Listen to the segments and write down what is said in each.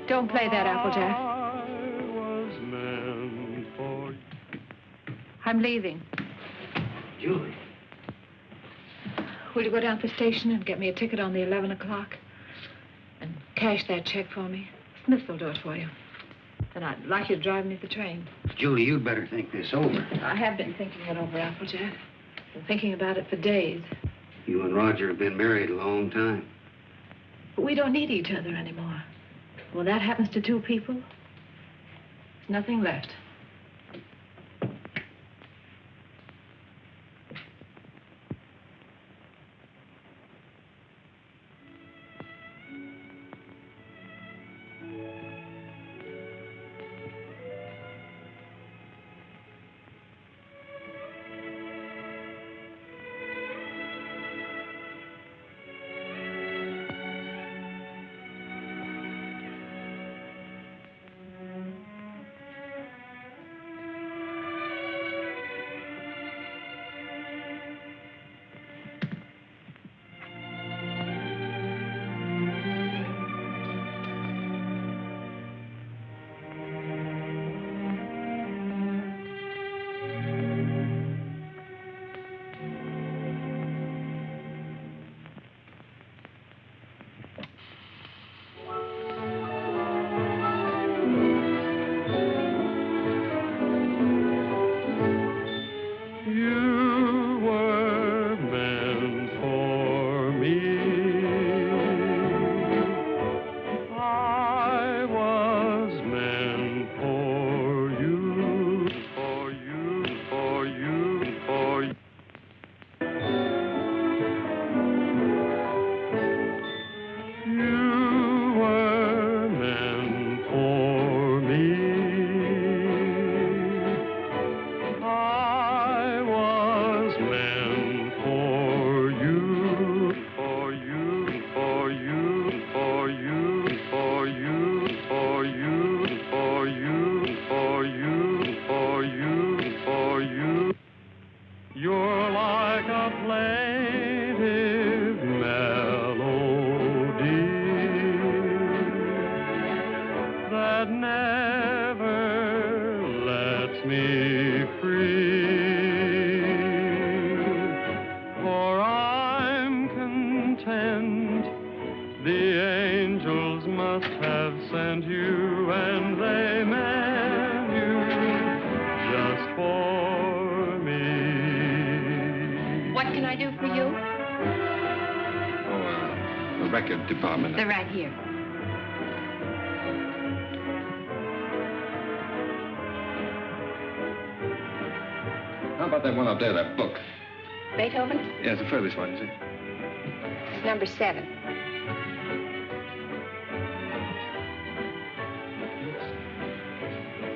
Don't play that, Applejack. I'm leaving. Julie. Will you go down to the station and get me a ticket on the 11 o'clock? And cash that check for me? Smith will do it for you. Then I'd like you to drive me to the train. Julie, you'd better think this over. I have been thinking it over, Applejack. Been thinking about it for days. You and Roger have been married a long time. But we don't need each other anymore. When that happens to two people, there's nothing left. Department. They're right here. How about that one up there, that book? Beethoven? Yeah, it's the furthest one, you see. It's number 7.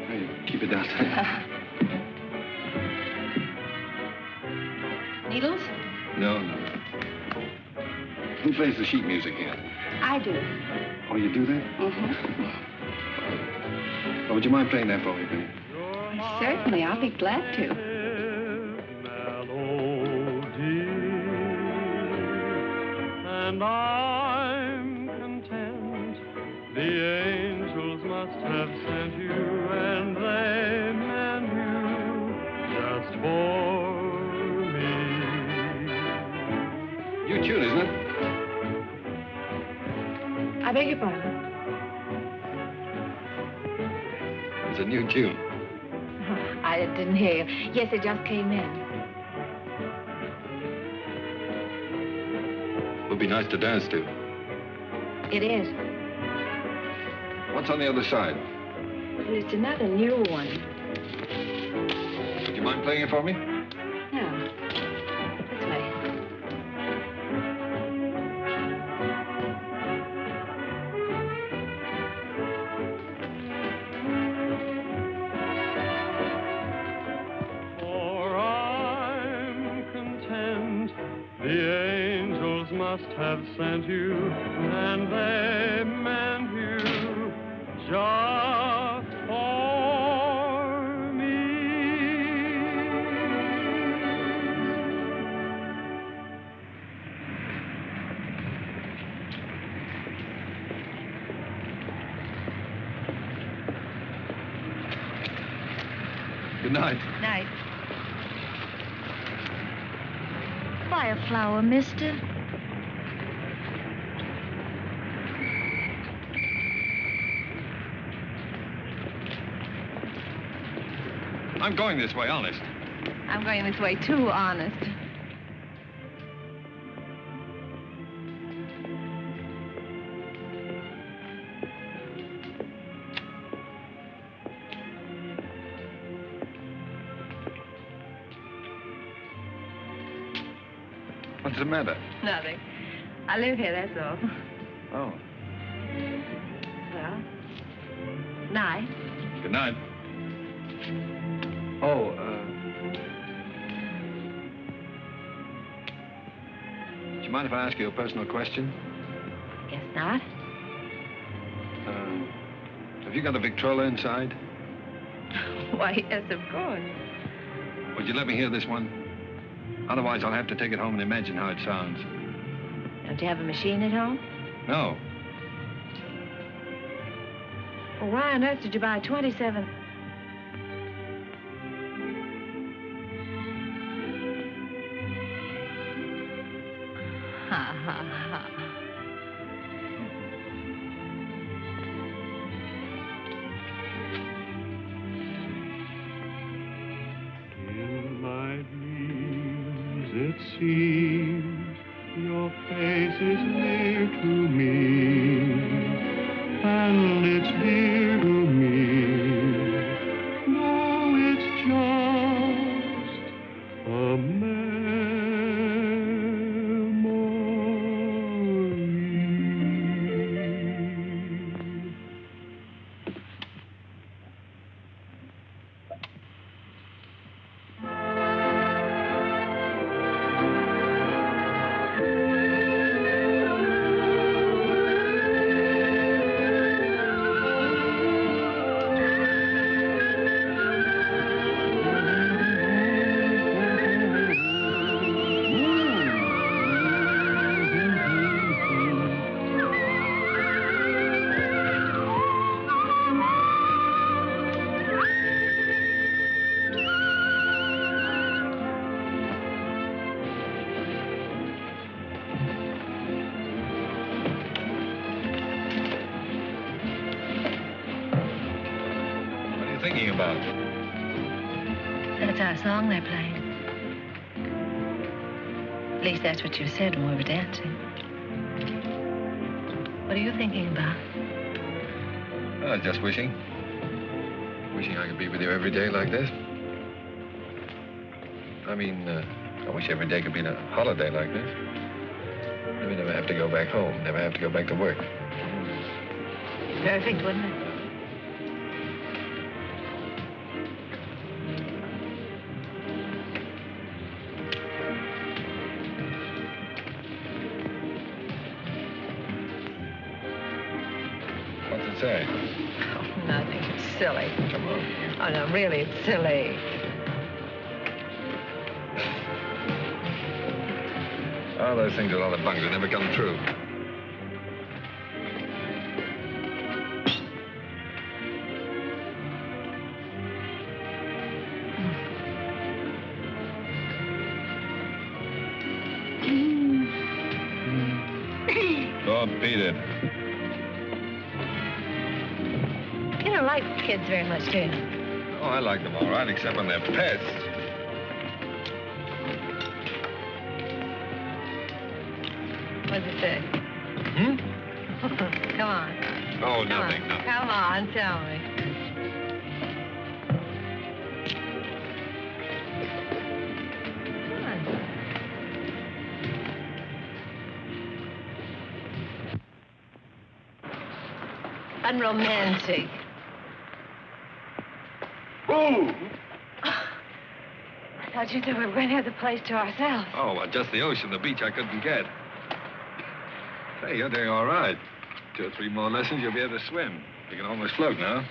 Hey, keep it down there. Needles? No. Who plays the sheet music here? I do. Oh, you do that? Mm-hmm. Oh, would you mind playing that for me, please? Certainly, I'll be glad to. And I'm content. The angels must have sent you, and they meant you just for me. New tune, isn't it? I beg your pardon? It's a new tune. Oh, I didn't hear you. Yes, it just came in. Would be nice to dance to. It is. What's on the other side? Well, it's another new one. Would you mind playing it for me? No. This way. Must have sent you, and they meant you just for me. Good night. Night. Buy a flower, mister. I'm going this way, honest. I'm going this way, too, honest. What's the matter? Nothing. I live here, that's all. Oh. Well, night. Good night. Oh, do you mind if I ask you a personal question? Guess not. Have you got a Victrola inside? Why, yes, of course. Would you let me hear this one? Otherwise, I'll have to take it home and imagine how it sounds. Don't you have a machine at home? No. Well, why on earth did you buy 27? Ha, ha, ha. In my dreams, it seems your face is near to me, and it's dear to me. No, it's just a memory. What are you thinking about? That's our song they're playing. At least that's what you said when we were dancing. What are you thinking about? Just wishing. Wishing I could be with you every day like this. I mean, I wish every day could be a holiday like this. Then we never have to go back home, never have to go back to work. Perfect, wouldn't it? What's it say? Oh, nothing. It's silly. Come on. Oh, no, really, it's silly. Oh, those things are all the bungs. They never come true. Oh, beat it. You don't like kids very much, do you? Oh, I like them all right, except when they're pests. What does it say? Hmm? Come on. Oh, Come nothing, on. nothing. Come on, tell me. Come on. Unromantic. Oh! I thought you said we were going to have the place to ourselves. Oh, well, just the ocean, the beach I couldn't get. Hey, you're doing all right. 2 or 3 more lessons, you'll be able to swim. You can almost float now.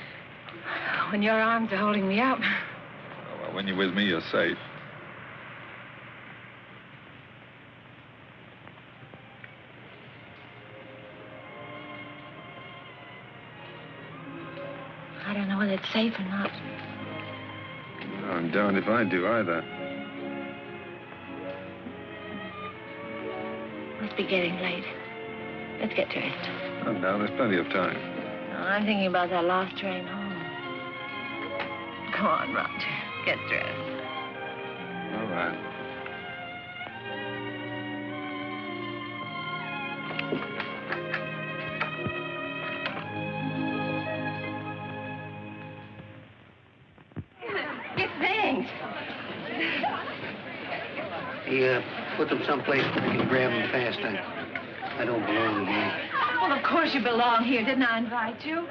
When your arms are holding me up. Oh, well, when you're with me, you're safe. I don't know whether it's safe or not. I'm darned if I do either. Must be getting late. Let's get dressed. Oh, no, there's plenty of time. No, I'm thinking about that last train home. Come on, Roger. Get dressed. All right. Get things. He put them someplace where we can grab them fast. I don't belong here. Well, of course you belong here. Didn't I invite you?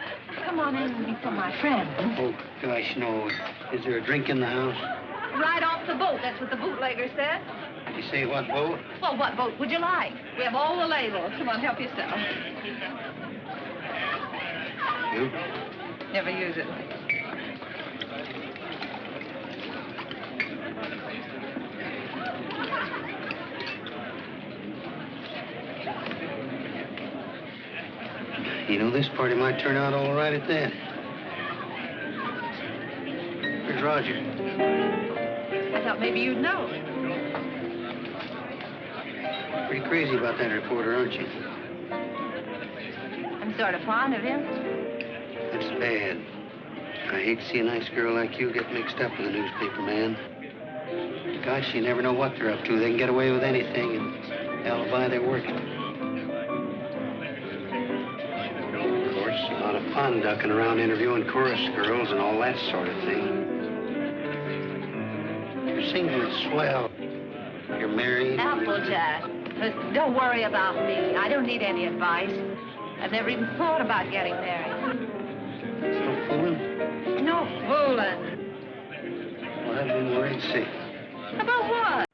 Come on in and meet some of my friends. Oh, gosh, no. Is there a drink in the house? Right off the boat. That's what the bootlegger said. Did you say what boat? Well, what boat would you like? We have all the labels. Come on, help yourself. You? Never use it. You know, this party might turn out all right at that. Where's Roger? I thought maybe you'd know. Pretty crazy about that reporter, aren't you? I'm sort of fond of him. That's bad. I hate to see a nice girl like you get mixed up with a newspaper man. Gosh, you never know what they're up to. They can get away with anything and alibi they're working. Of course, a lot of fun ducking around interviewing chorus girls and all that sort of thing. You're single, it's swell. You're married. Applejack. Don't worry about me. I don't need any advice. I've never even thought about getting married. No fooling? No fooling. Well, I've been worried sick. About what?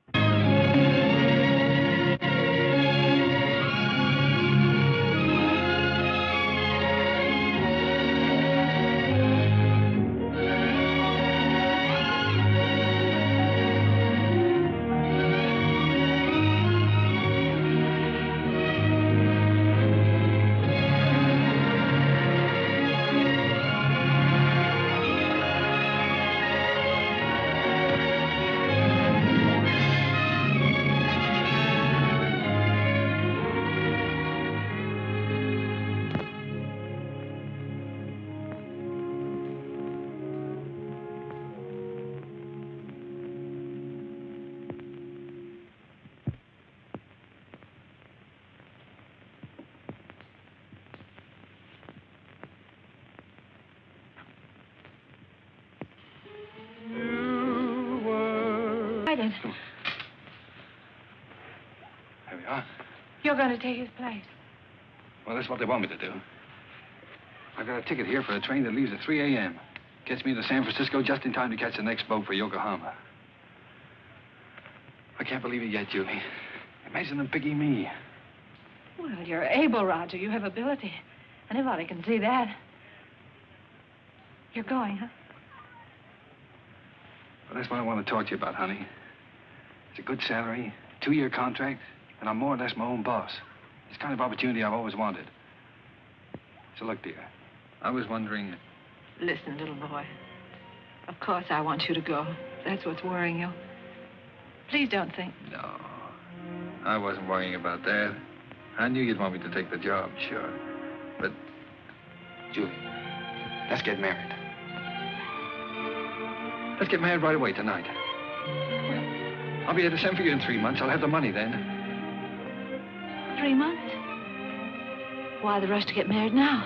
There we are. You're going to take his place. Well, that's what they want me to do. I've got a ticket here for a train that leaves at 3 a.m. Gets me to San Francisco just in time to catch the next boat for Yokohama. I can't believe it yet, Julie. Imagine them picking me. Well, you're able, Roger. You have ability. Anybody can see that. You're going, huh? Well, that's what I want to talk to you about, honey. It's a good salary, 2-year contract, and I'm more or less my own boss. It's the kind of opportunity I've always wanted. So look, dear, I was wondering... Listen, little boy. Of course I want you to go. That's what's worrying you. Please don't think... No, I wasn't worrying about that. I knew you'd want me to take the job, sure. But, Julie, let's get married. Let's get married right away tonight. I'll be able to send for you in 3 months. I'll have the money then. 3 months? Why the rush to get married now?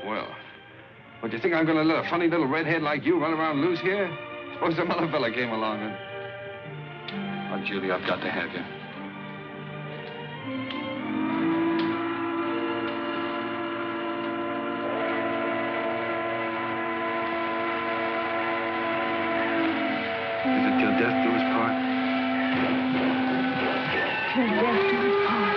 Well, what, do you think I'm going to let a funny little redhead like you run around loose here? Suppose some other fella came along and... Oh, Julie, I've got to have you. Is it till death do us part? Till death do us part.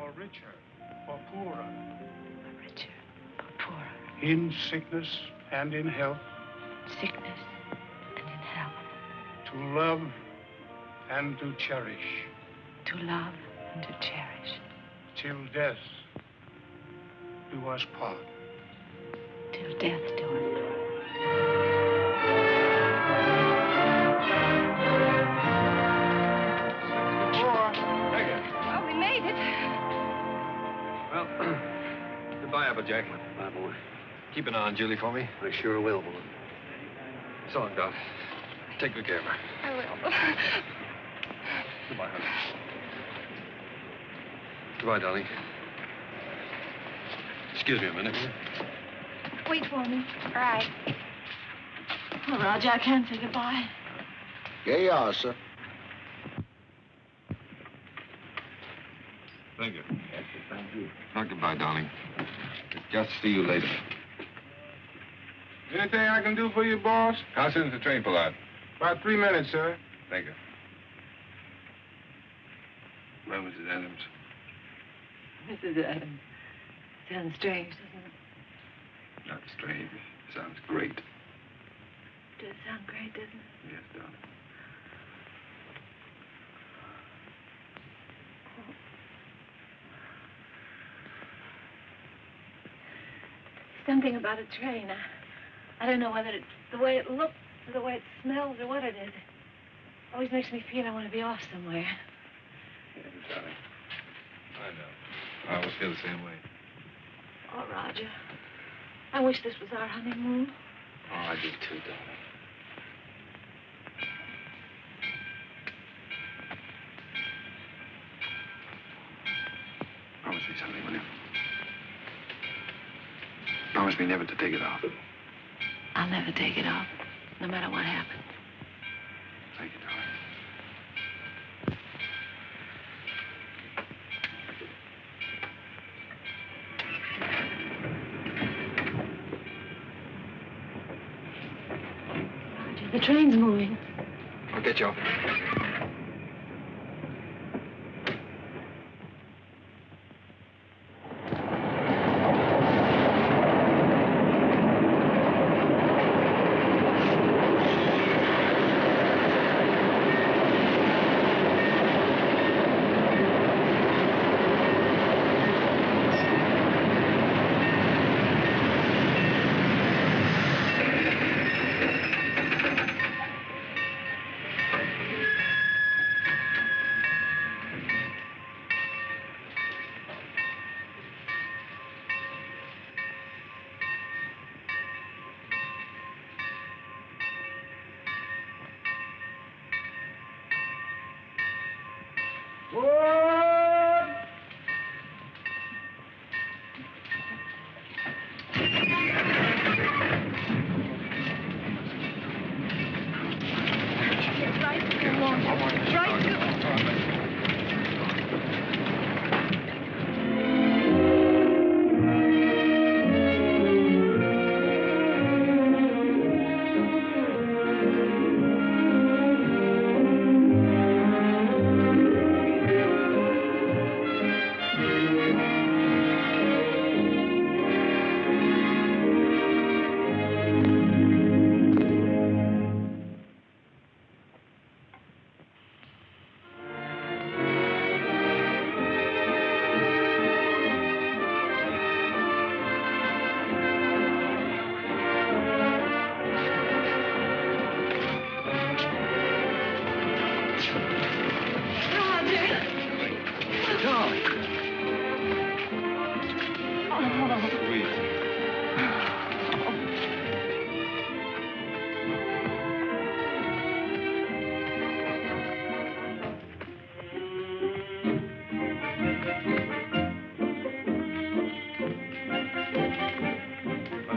or richer or poorer, Richer or poorer, in sickness and in health, sickness and in health, to love and to cherish, to love and to cherish, till death do us part. till death do us part. Well, we made it. Well, goodbye, Applejack. Bye, boy. Keep an eye on Julie for me. I sure will, boy. So long, Doc. Take good care of her. I will. Goodbye, honey. Goodbye, darling. Excuse me a minute, will you? Wait for me. All right. Oh, Roger, I can't say goodbye. Here you are, sir. Thank you. Not goodbye, darling. Just see you later. Anything I can do for you, boss? How soon does the train pull out? About 3 minutes, sir. Thank you. Well, Mrs. Adams. Mrs. Adams. Sounds strange, doesn't it? Not strange. Sounds great. Does sound great, doesn't it? Yes, darling. Something about a train. I don't know whether it's the way it looks or the way it smells or what it is. It always makes me feel I want to be off somewhere. Yes, darling. I know. I always feel the same way. Oh, Roger. I wish this was our honeymoon. Oh, I do too, darling. Promise me something, will you? Promise me never to take it off. I'll never take it off, no matter what happens. Thank you, darling. Roger, the train's moving. I'll get you off.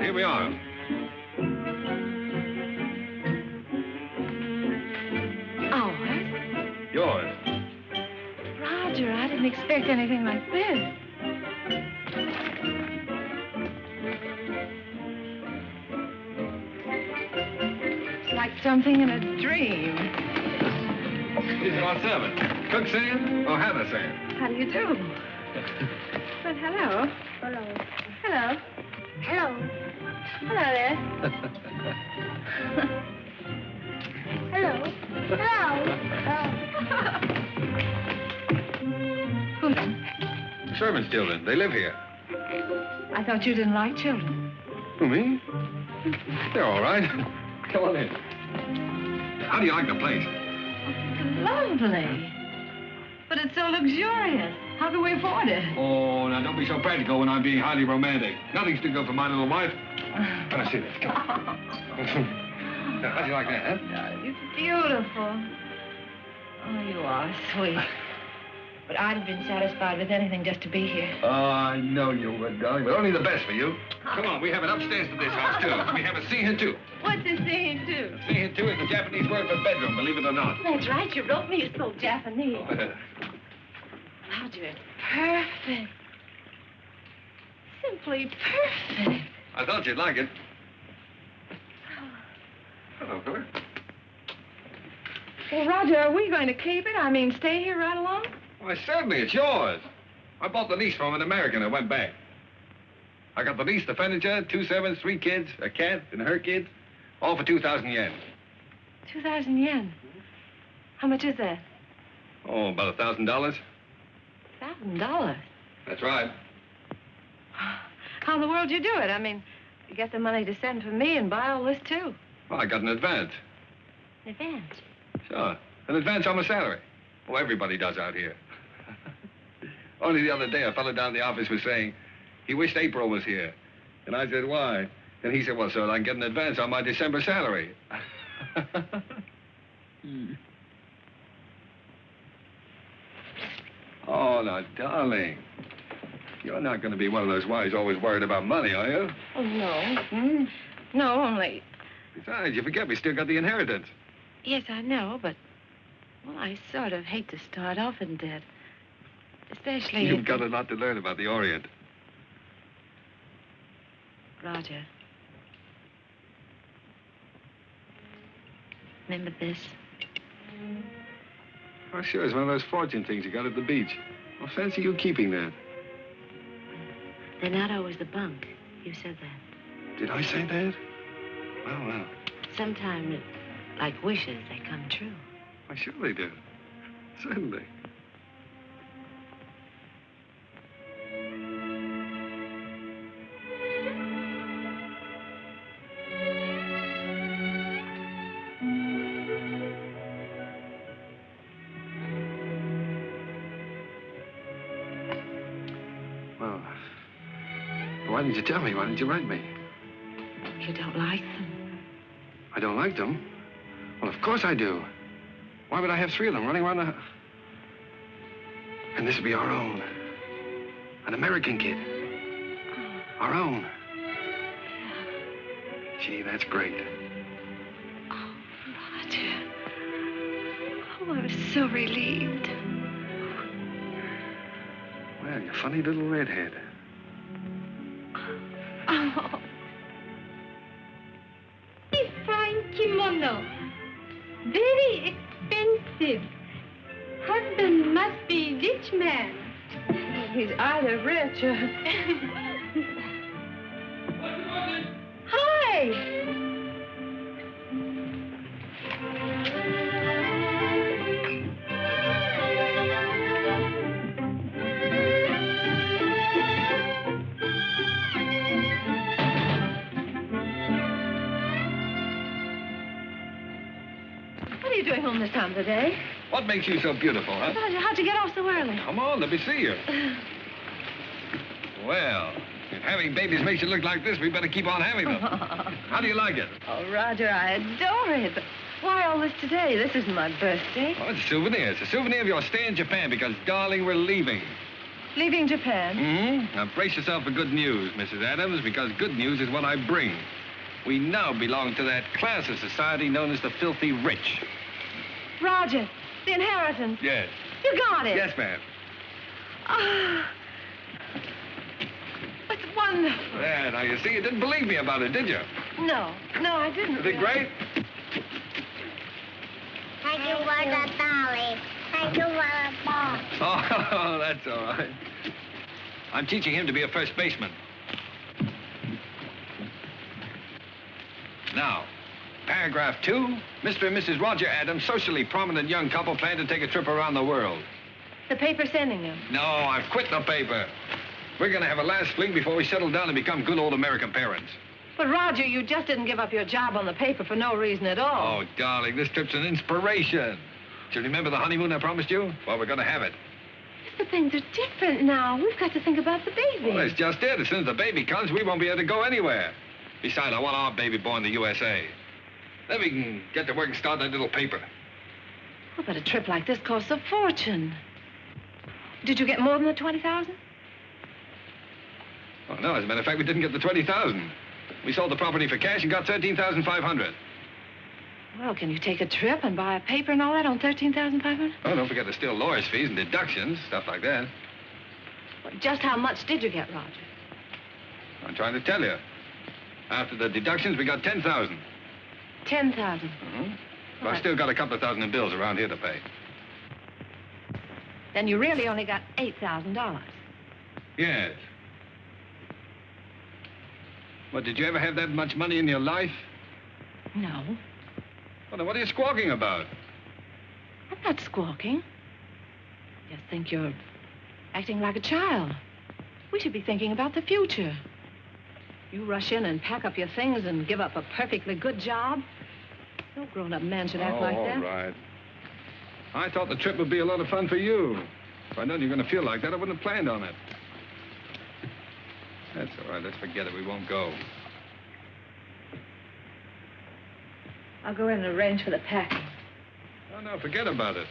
Here we are. Ours? Yours. Roger, I didn't expect anything like this. It's like something in a dream. These are our servants. Cook saying or Hannah saying? How do you do? But hello. Hello. Hello. Hello. Hello there. Hello. Hello. Who's in? The servants' children. They live here. I thought you didn't like children. Who, me? They're all right. Come on in. How do you like the place? Lovely. But it's so luxurious. How can we afford it? Oh, now don't be so practical when I'm being highly romantic. Nothing's too good for my little wife. Come on, see this. Come on. Now, how do you like that, huh? It's beautiful. Oh, you are sweet. But I'd have been satisfied with anything just to be here. Oh, I know you would, darling, but only the best for you. Come on, we have it upstairs to this house, too. We have a scene too. What's a scene too? Scene too is the Japanese word for bedroom, believe it or not. That's right. You wrote me. You spoke Japanese. Roger, it's perfect. Simply perfect. I thought you'd like it. Hello, Philip. Well, Roger, are we going to keep it? I mean, stay here right along? Why, certainly, it's yours. I bought the lease from an American and went back. I got the lease, the furniture, 2 servants, 3 kids, a cat, and her kids, all for 2,000 yen. 2,000 yen? How much is that? Oh, about $1,000. $1,000? That's right. How in the world do you do it? I mean, you get the money to send for me and buy all this, too. Well, I got an advance. An advance? Sure. An advance on my salary. Oh, everybody does out here. Only the other day, a fellow down in the office was saying he wished April was here. And I said, why? And he said, well, sir, I can get an advance on my December salary. Oh, now, darling. You're not going to be one of those wives always worried about money, are you? Oh, no. No, only... Besides, you forget we still got the inheritance. Yes, I know, but... Well, I sort of hate to start off in debt. Especially You've got a lot to learn about the Orient. Roger. Remember this? Oh, sure, it's one of those fortune things you got at the beach. Well, fancy you keeping that. They're not always the bunk. You said that. Did I say that? Well. Sometimes, like wishes, they come true. Why, sure they do. Certainly. Well, why didn't you tell me? Why didn't you write me? You don't like them? I don't like them? Well, of course I do. Why would I have 3 of them running around the... And this would be our own. An American kid. Our own. Gee, that's great. Oh, Roger. Oh, I'm so relieved. Well, you funny little redhead. Oh. A fine kimono. Very expensive. Husband must be rich man. He's either rich or... Hi. What are you doing home this time of the day? What makes you so beautiful, huh? Roger, how'd you get off so early? Come on, let me see you. Well, if having babies makes you look like this, we better keep on having them. How do you like it? Oh, Roger, I adore it. But why all this today? This isn't my birthday. Oh, it's a souvenir. It's a souvenir of your stay in Japan because, darling, we're leaving. Leaving Japan? Mm-hmm. Now, brace yourself for good news, Mrs. Adams, because good news is what I bring. We now belong to that class of society known as the filthy rich. Roger, the inheritance. Yes. You got it. Yes, ma'am. Ah. It's wonderful. There, now, you see, you didn't believe me about it, did you? No, I didn't. Is it great? Thank you for the dolly. Thank you for the ball. Oh, that's all right. I'm teaching him to be a first baseman. Now, paragraph 2, Mr. and Mrs. Roger Adams, socially prominent young couple, plan to take a trip around the world. The paper's sending them. No, I've quit the paper. We're going to have a last fling before we settle down and become good old American parents. But, Roger, you just didn't give up your job on the paper for no reason at all. Oh, darling, this trip's an inspiration. Do you remember the honeymoon I promised you? Well, we're going to have it. But things are different now. We've got to think about the baby. Well, that's just it. As soon as the baby comes, we won't be able to go anywhere. Besides, I want our baby born in the USA. Then we can get to work and start that little paper. Oh, but a trip like this costs a fortune. Did you get more than the 20,000? Oh, no, as a matter of fact, we didn't get the 20,000. We sold the property for cash and got 13,500. Well, can you take a trip and buy a paper and all that on 13,500? Oh, don't forget there's still lawyer's fees and deductions, stuff like that. Well, just how much did you get, Roger? I'm trying to tell you. After the deductions, we got 10,000. 10,000. But I've still got a couple of thousand in bills around here to pay. Then you really only got $8,000. Yes. Well, did you ever have that much money in your life? No. Well, then what are you squawking about? I'm not squawking. I just think you're acting like a child. We should be thinking about the future. You rush in and pack up your things and give up a perfectly good job. No grown-up man should act like that. All right. I thought the trip would be a lot of fun for you. If I'd known you were going to feel like that, I wouldn't have planned on it. That's all right. Let's forget it. We won't go. I'll go in and arrange for the packing. Oh, no, forget about it.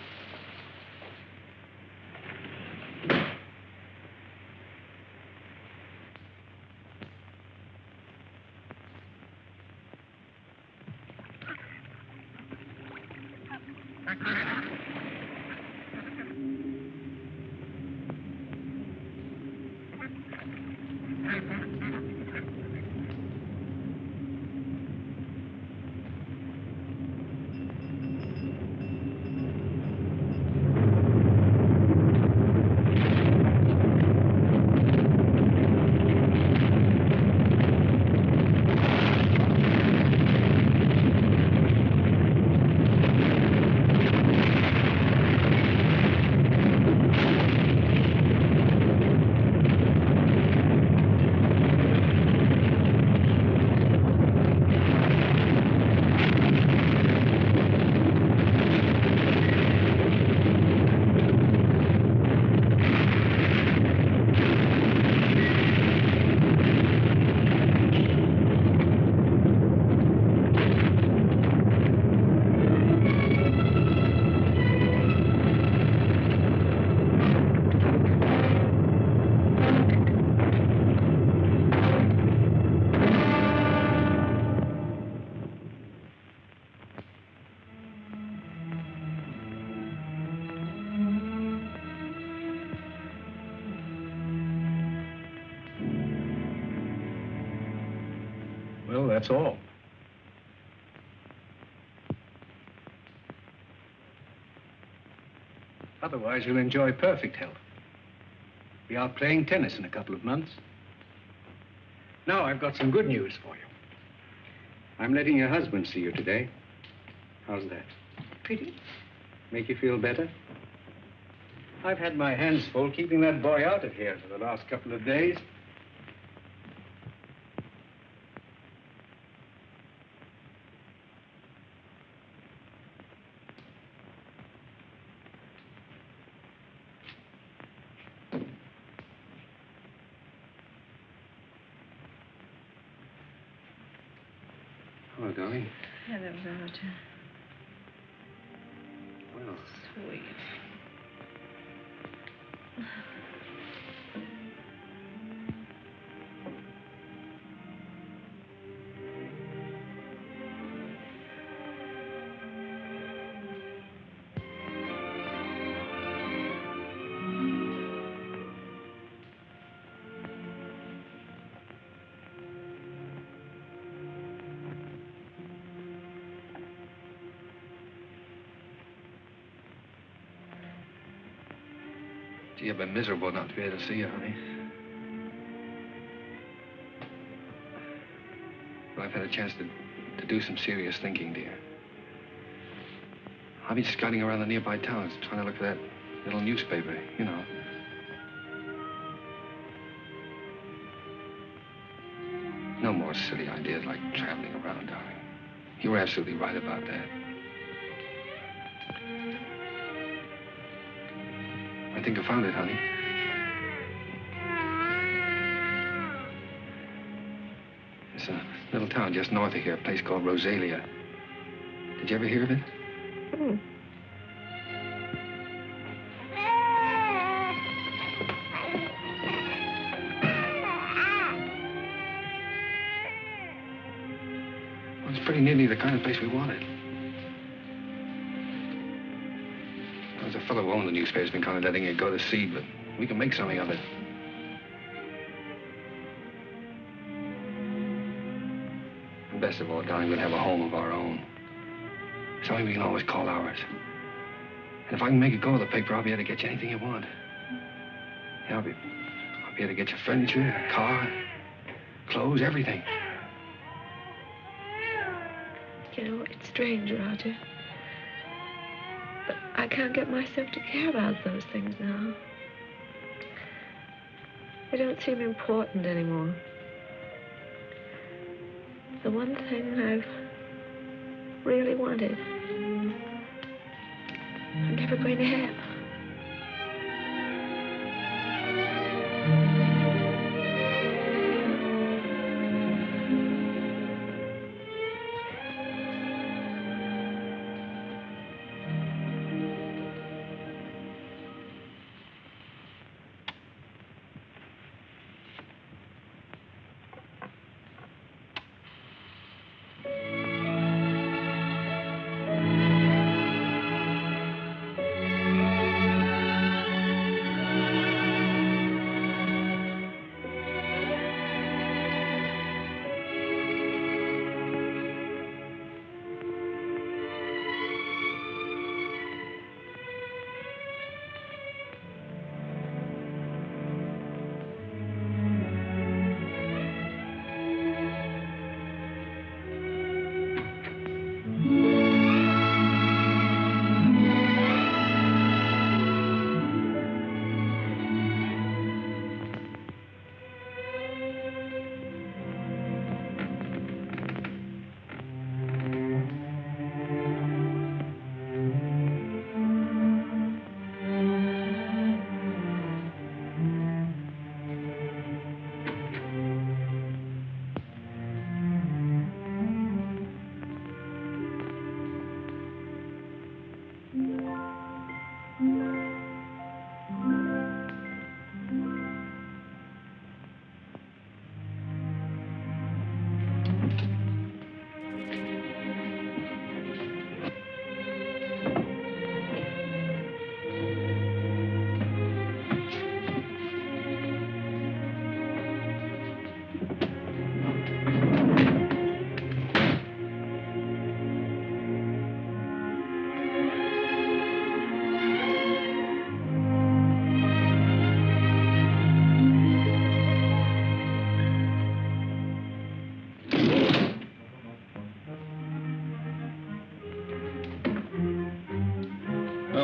Well, that's all. Otherwise, you'll enjoy perfect health. Be out playing tennis in a couple of months. Now, I've got some good news for you. I'm letting your husband see you today. How's that? Pretty? Make you feel better? I've had my hands full keeping that boy out of here for the last couple of days. Hello, darling. Hello, Roger. Well, Sweet. gee, I've been miserable not to be able to see you, honey. But I've had a chance to do some serious thinking, dear. I've been scouting around the nearby towns, trying to look for that little newspaper, you know. No more silly ideas like traveling around, darling. You were absolutely right about that. I think I found it, honey. It's a little town just north of here, a place called Rosalia. Did you ever hear of it? Hmm. Well, it's pretty nearly the kind of place we wanted. There was a fellow who owned the newspaper has been kind of letting it go to seed, but we can make something of it. And best of all, darling, we'll have a home of our own. Something we can always call ours. And if I can make it go with the paper, I'll be able to get you anything you want. Yeah, I'll be able to get you furniture, a car, clothes, everything. You know, it's strange, Roger. But I can't get myself to care about those things now. They don't seem important anymore. The one thing I've really wanted, I'm never going to have.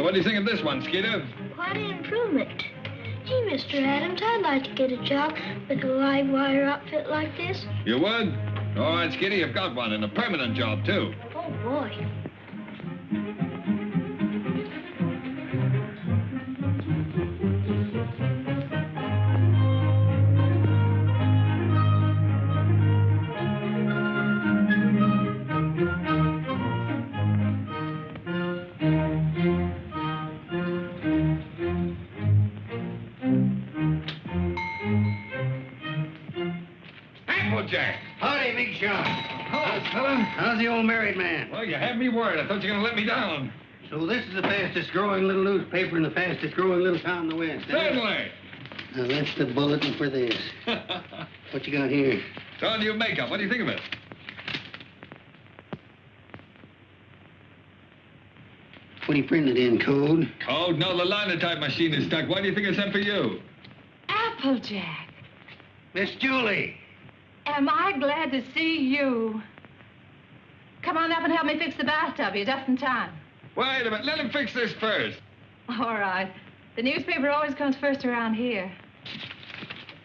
What do you think of this one, Skeeter? Quite an improvement. Gee, Mr. Adams, I'd like to get a job with a live wire outfit like this. You would? All right, Skeeter, you've got one, and a permanent job, too. Oh, boy. Howdy, Big Shot. Hello, fella. How's the old married man? Well, you had me worried. I thought you were going to let me down. So this is the fastest growing little newspaper in the fastest growing little town in the West. Certainly. Now, that's the bulletin for this. What you got here? It's all new makeup. What do you think of it? What do you print it in, code? Code? No, the linotype machine is stuck. Why do you think I sent for you? Applejack. Miss Julie. am I glad to see you. Come on up and help me fix the bathtub. You're just in time. Wait a minute. Let him fix this first. All right. The newspaper always comes first around here.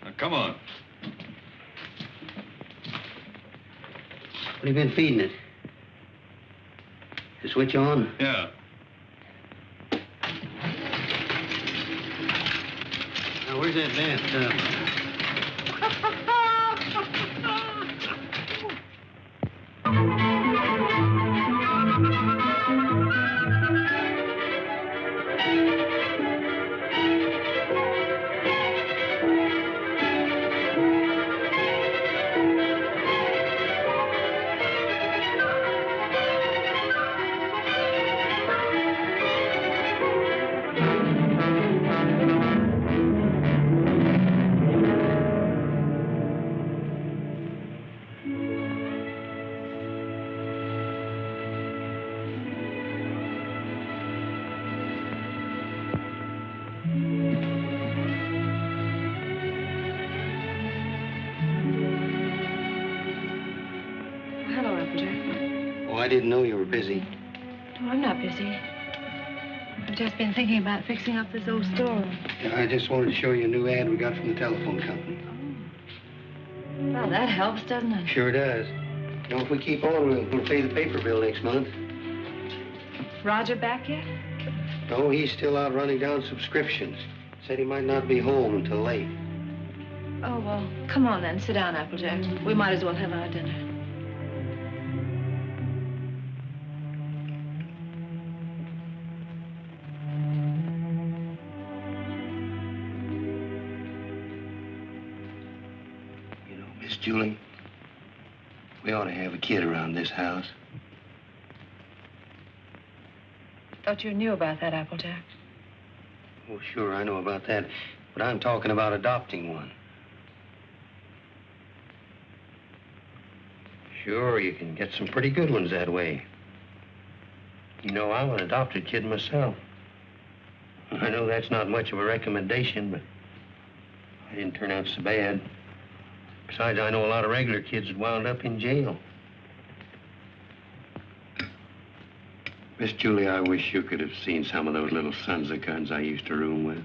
Now, come on. What have you been feeding it? The switch on? Yeah. Now, where's that bathtub? I didn't know you were busy. Oh, I'm not busy. I've just been thinking about fixing up this old storeroom. Yeah, I just wanted to show you a new ad we got from the telephone company. Oh. Well, that helps, doesn't it? Sure does. You know, if we keep on, we'll pay the paper bill next month. Roger back yet? No, he's still out running down subscriptions. Said he might not be home until late. Oh, well, come on then. Sit down, Applejack. We might as well have our dinner. Julie, we ought to have a kid around this house. Thought you knew about that, Applejack. Oh, sure, I know about that. But I'm talking about adopting one. Sure, you can get some pretty good ones that way. You know, I'm an adopted kid myself. I know that's not much of a recommendation, but I didn't turn out so bad. Besides, I know a lot of regular kids that wound up in jail. Miss Julie, I wish you could have seen some of those little sons of guns I used to room with.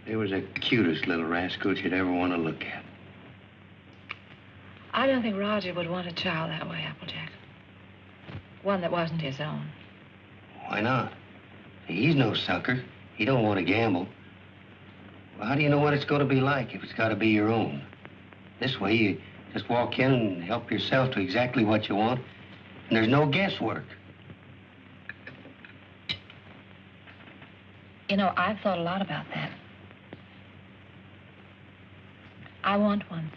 They was the cutest little rascals you'd ever want to look at. I don't think Roger would want a child that way, Applejack. One that wasn't his own. Why not? He's no sucker. He don't want to gamble. Well, how do you know what it's going to be like if it's got to be your own? This way, you just walk in and help yourself to exactly what you want, and there's no guesswork. You know, I've thought a lot about that. I want one.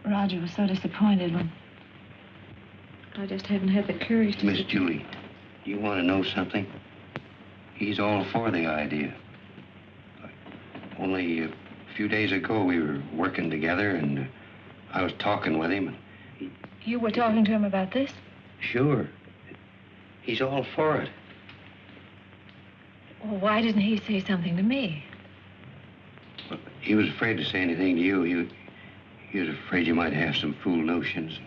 Roger was so disappointed when I just haven't had the courage to... Miss Julie, you want to know something? He's all for the idea. Only a few days ago, we were working together, and I was talking with him. You were talking to him about this? Sure. He's all for it. Well, why didn't he say something to me? Well, he was afraid to say anything to you. He was afraid you might have some fool notions.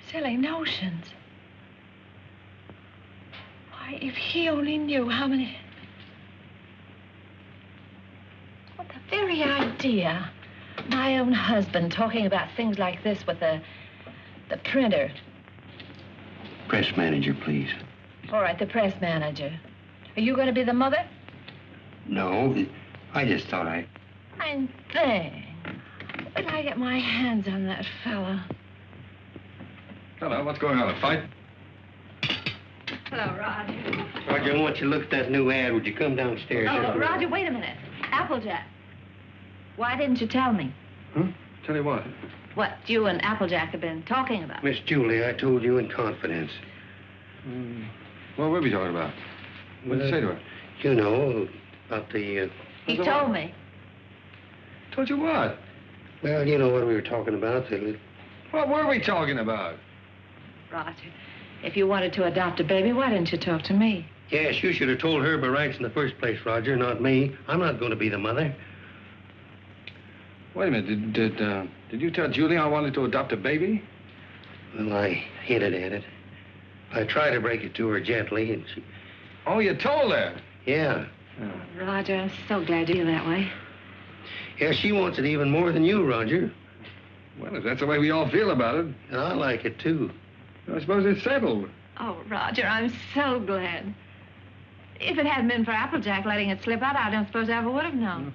Silly notions. Why, if he only knew how many... What, the very idea. My own husband talking about things like this with the printer. Press manager, please. All right, the press manager. Are you going to be the mother? No, I just thought I... Fine thing. When I get my hands on that fella. Hello, what's going on, a fight? Hello, Roger. Roger, I want you to look at that new ad. Would you come downstairs? Oh, Roger, wait a minute. Applejack. Why didn't you tell me? Huh? Tell you what? What you and Applejack have been talking about. Miss Julie, I told you in confidence. What were we talking about? What did you say to her? You know, about the... He told me. Told you what? Well, you know what we were talking about. What were we talking about? Roger, if you wanted to adopt a baby, why didn't you talk to me? Yes, you should have told her by rights in the first place, Roger, not me. I'm not going to be the mother. Wait a minute. Did you tell Julie I wanted to adopt a baby? Well, I hinted at it. I tried to break it to her gently, and she... Oh, you told her? Yeah. Oh, Roger, I'm so glad to feel that way. Yeah, she wants it even more than you, Roger. Well, if that's the way we all feel about it. And I like it, too. I suppose it's settled. Oh, Roger, I'm so glad. If it hadn't been for Applejack letting it slip out, I don't suppose I ever would have known.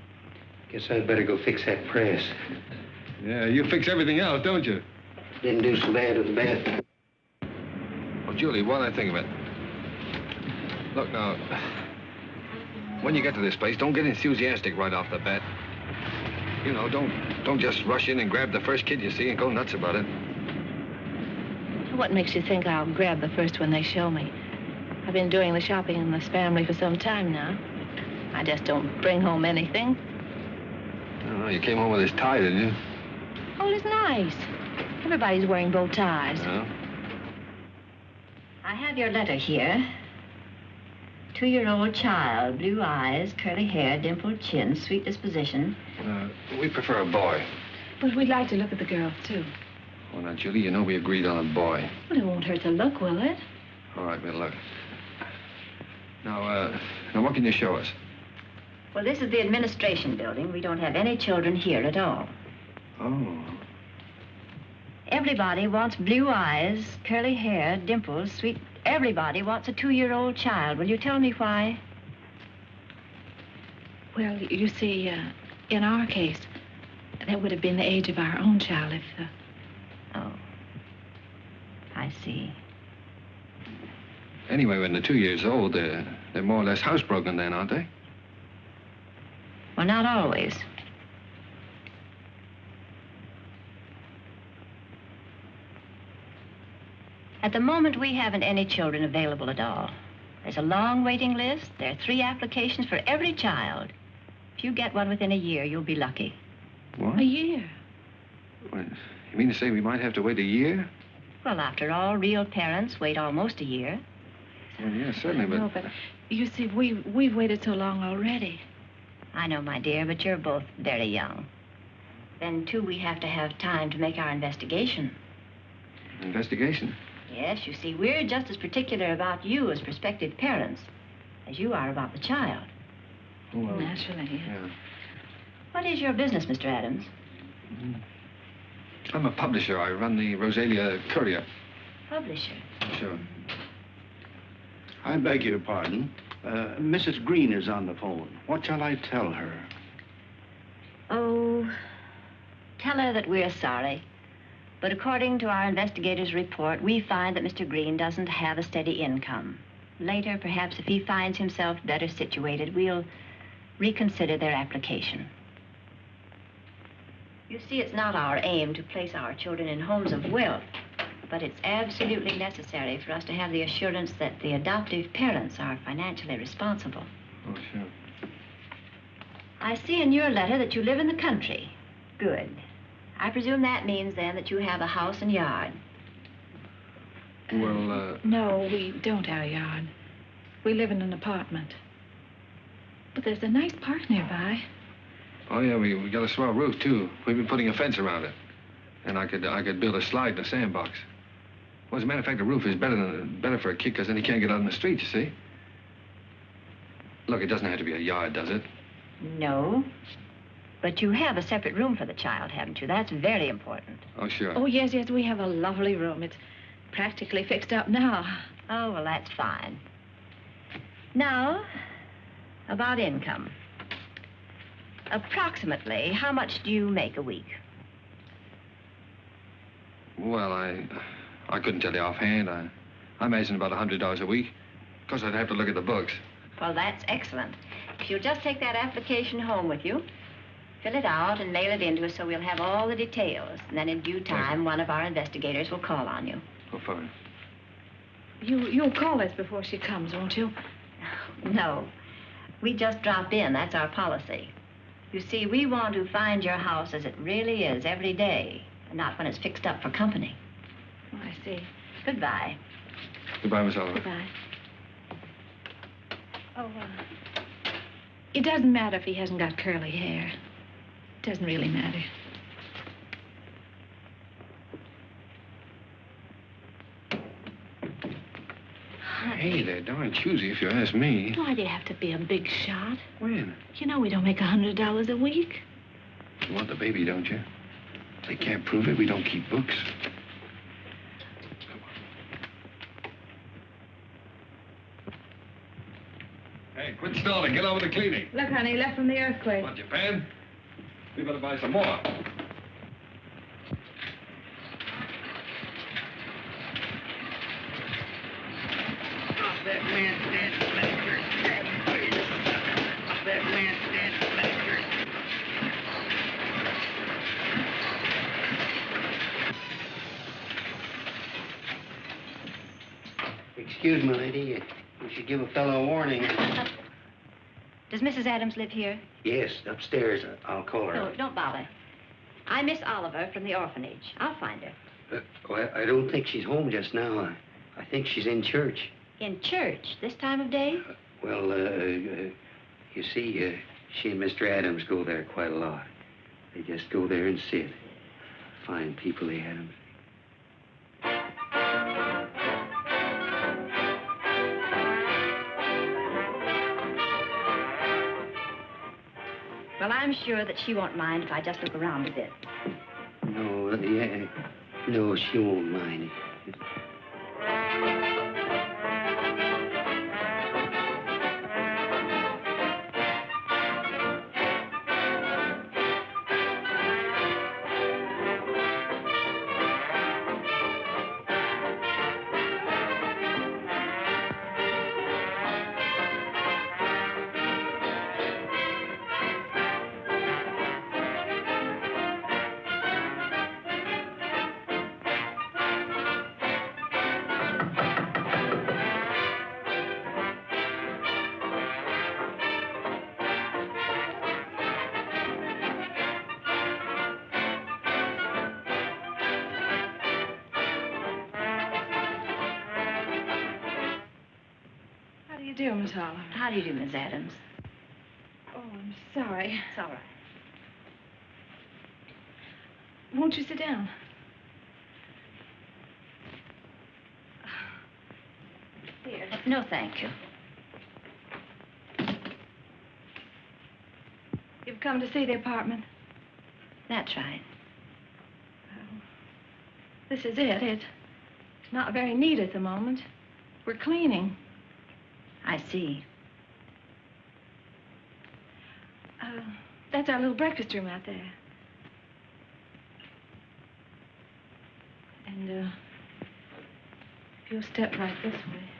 Guess I'd better go fix that press. Yeah, you fix everything else, don't you? Didn't do so bad with the bath. Oh, Julie, what I think of it. Look, now, when you get to this place, don't get enthusiastic right off the bat. You know, don't just rush in and grab the first kid you see and go nuts about it. What makes you think I'll grab the first one they show me? I've been doing the shopping in this family for some time now. I just don't bring home anything. Oh, you came home with this tie, didn't you? Oh, it's nice. Everybody's wearing bow ties. Oh. I have your letter here. 2-year-old child, blue eyes, curly hair, dimpled chin, sweet disposition. We prefer a boy. But we'd like to look at the girls, too. Oh, now, Julie, you know we agreed on a boy. Well, it won't hurt to look, will it? All right, we'll look. Now, what can you show us? Well, this is the administration building. We don't have any children here at all. Oh. Everybody wants blue eyes, curly hair, dimples, sweet... Everybody wants a 2-year-old child. Will you tell me why? Well, you see, in our case, that would have been the age of our own child if... Oh. I see. Anyway, when they're 2 years old, they're more or less housebroken then, aren't they? Well, not always. At the moment, we haven't any children available at all. There's a long waiting list. There are 3 applications for every child. If you get one within a year, you'll be lucky. What? A year? What, you mean to say we might have to wait a year? Well, after all, real parents wait almost a year. Well, yeah, certainly, but... No, but you see, we've waited so long already. I know, my dear, but you're both very young. Then, too, we have to have time to make our investigation. Investigation? Yes, you see, we're just as particular about you as prospective parents as you are about the child. Oh, well, naturally. Yeah. What is your business, Mr. Adams? I'm a publisher. I run the Rosalia Courier. Publisher? Sure. I beg your pardon. Mrs. Green is on the phone. What shall I tell her? Oh, tell her that we're sorry. But according to our investigator's report, we find that Mr. Green doesn't have a steady income. Later, perhaps if he finds himself better situated, we'll reconsider their application. You see, it's not our aim to place our children in homes of wealth, but it's absolutely necessary for us to have the assurance that the adoptive parents are financially responsible. Oh, sure. I see in your letter that you live in the country. Good. I presume that means, then, that you have a house and yard. Well, No, we don't have a yard. We live in an apartment. But there's a nice park nearby. Oh, yeah, we got a swell roof, too. We've been putting a fence around it. And I could build a slide in a sandbox. Well, as a matter of fact, the roof is better for a kid, because then he can't get out in the street, you see. Look, it doesn't have to be a yard, does it? No. But you have a separate room for the child, haven't you? That's very important. Oh, sure. Oh, yes, we have a lovely room. It's practically fixed up now. Oh, well, that's fine. Now, about income. Approximately, how much do you make a week? Well, I couldn't tell you offhand. I imagine about $100 a week. Of course, I'd have to look at the books. Well, that's excellent. If you'll just take that application home with you, fill it out and mail it in to us so we'll have all the details. And then in due time, one of our investigators will call on you. Oh, fine. You'll call us before she comes, won't you? No. We just drop in. That's our policy. You see, we want to find your house as it really is every day, and not when it's fixed up for company. Oh, I see. Goodbye. Goodbye, Miss Oliver. Goodbye. Oh, it doesn't matter if he hasn't got curly hair. It doesn't really matter. Hey, they're darn choosy if you ask me. Why do you have to be a big shot? When? You know we don't make $100 a week. You want the baby, don't you? If they can't prove it, we don't keep books. Come on. Hey, quit stalling. Get on with the cleaning. Look, honey, left from the earthquake. What, Japan? We better buy some more. That man's dead. That man's dead. Excuse me, lady. You should give a fellow a warning. Does Mrs. Adams live here? Yes, upstairs. I'll call her. No, don't bother. I'm Miss Oliver from the orphanage. I'll find her. Well, I don't think she's home just now. I think she's in church. In church this time of day? Well, you see, she and Mr. Adams go there quite a lot. They just go there and sit. Fine people, the Adams. Well, I'm sure that she won't mind if I just look around a bit. No, no, she won't mind. Miss Oliver. How do you do, Miss Adams? Oh, I'm sorry. It's all right. Won't you sit down? Here. No, thank you. You've come to see the apartment? That's right. Well, this is it. It's not very neat at the moment. We're cleaning. I see. That's our little breakfast room out there. And, if you'll step right this way.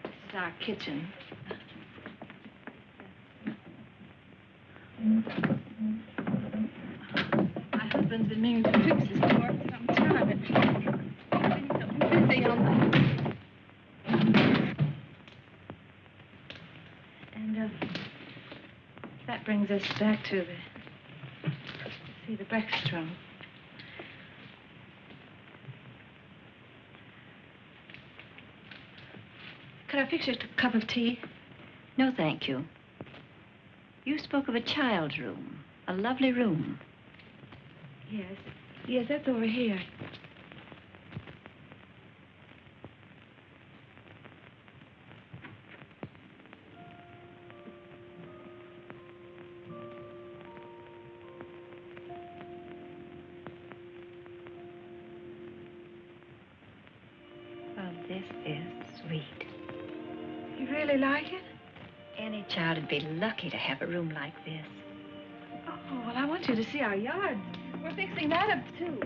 This is our kitchen. My husband's been meaning to fix this door for some time. He's been so busy on the... And, that brings us back to the breakfast room. Could I fix you a cup of tea? No, thank you. You spoke of a child's room, a lovely room. Yes. Yes, that's over here. Oh, this is sweet. You really like it? Any child would be lucky to have a room like this. Oh, well, I want you to see our yard. We're fixing that up, too.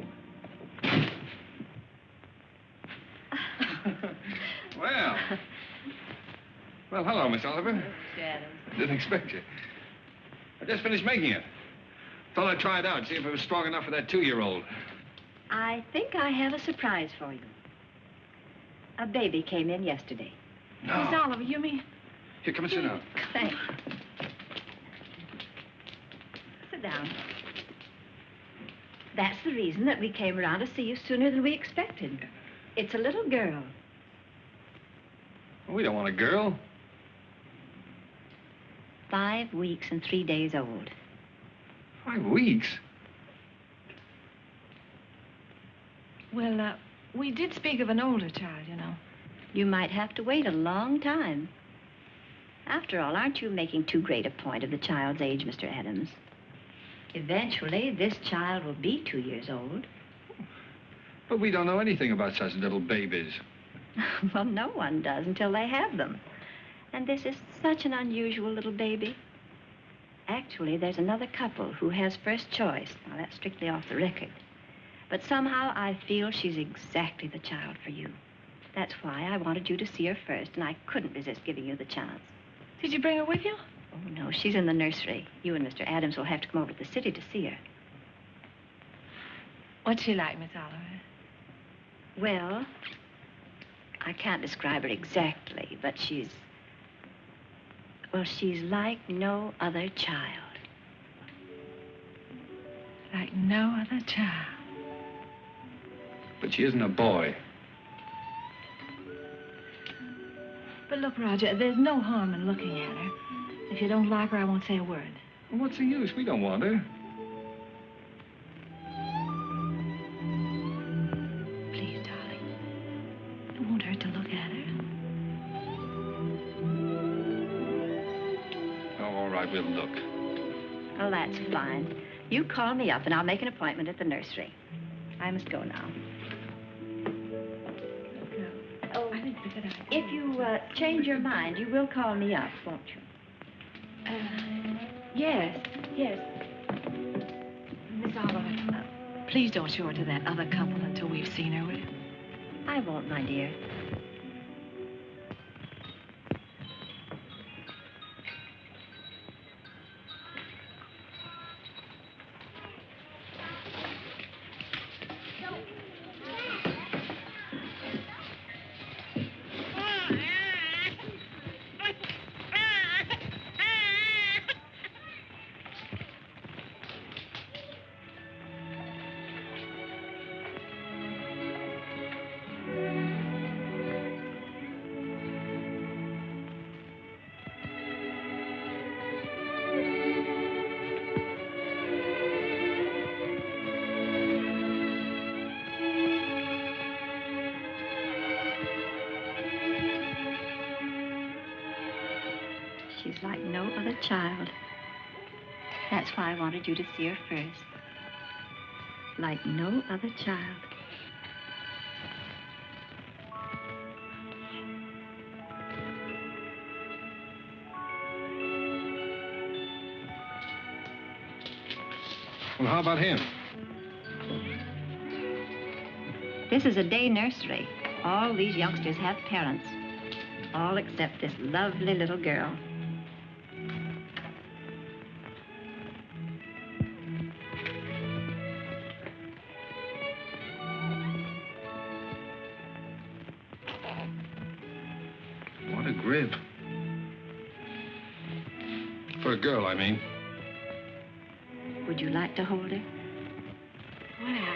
Well, hello, Miss Oliver. Mr. Adams. Didn't expect you. I just finished making it. Thought I'd try it out, see if it was strong enough for that 2-year-old. I think I have a surprise for you. A baby came in yesterday. No. Miss Oliver, you mean? Here, come and sit down. Thanks. Sit down. That's the reason that we came around to see you sooner than we expected. It's a little girl. We don't want a girl. 5 weeks and 3 days old. 5 weeks? Well, we did speak of an older child, you know. You might have to wait a long time. After all, aren't you making too great a point of the child's age, Mr. Adams? Eventually, this child will be 2 years old. But we don't know anything about such little babies. Well, no one does until they have them. And this is such an unusual little baby. Actually, there's another couple who has first choice. Now, that's strictly off the record. But somehow I feel she's exactly the child for you. That's why I wanted you to see her first, and I couldn't resist giving you the chance. Did you bring her with you? Oh, no, she's in the nursery. You and Mr. Adams will have to come over to the city to see her. What's she like, Miss Oliver? Well, I can't describe her exactly, but she's like no other child. Like no other child. But she isn't a boy. But look, Roger, there's no harm in looking at her. If you don't like her, I won't say a word. Well, what's the use? We don't want her. Please, darling. It won't hurt to look at her. Oh, all right, we'll look. Oh, that's fine. You call me up, and I'll make an appointment at the nursery. I must go now. Oh, I think it's a good idea. If you change your mind, you will call me up, won't you? Yes. Miss Oliver, please don't show her to that other couple until we've seen her, will you? I won't, my dear. She's like no other child. That's why I wanted you to see her first. Like no other child. Well, how about him? This is a day nursery. All these youngsters have parents. All except this lovely little girl. What a grip. For a girl, I mean. Would you like to hold her? Would I?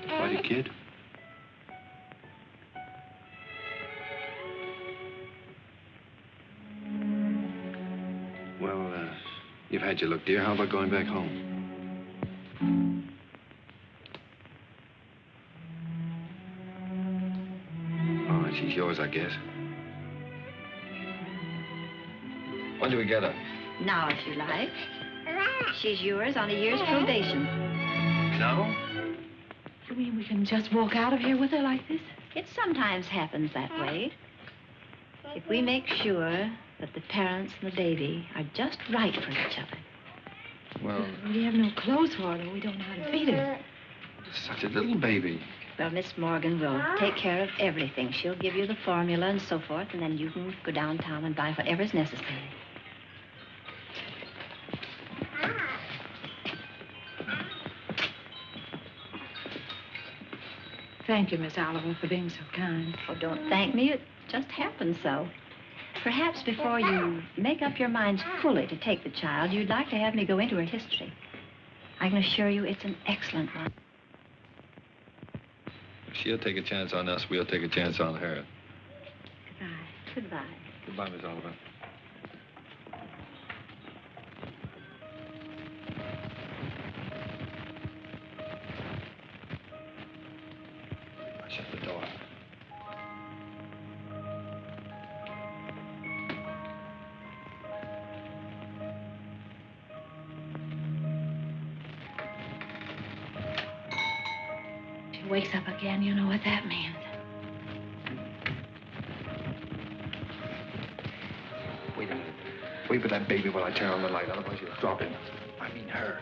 Quite a kid. Well, you've had your look, dear. How about going back home? All right, she's yours, I guess. When do we get her? Now, if you like. She's yours on a year's probation. Now? You mean we can just walk out of here with her like this? It sometimes happens that way. If we make sure that the parents and the baby are just right for each other. Well... We have no clothes for her. We don't know how to feed her. Such a little baby. Well, Miss Morgan will take care of everything. She'll give you the formula and so forth, and then you can go downtown and buy whatever's necessary. Thank you, Miss Oliver, for being so kind. Oh, don't thank me. It just happened so. Perhaps before you make up your minds fully to take the child, you'd like to have me go into her history. I can assure you it's an excellent one. If she'll take a chance on us, we'll take a chance on her. Goodbye. Goodbye. Goodbye, Miss Oliver. Shut the door. She wakes up again, you know what that means. Wait a minute. Wait for that baby while I turn on the light, otherwise you'll drop in. I mean her.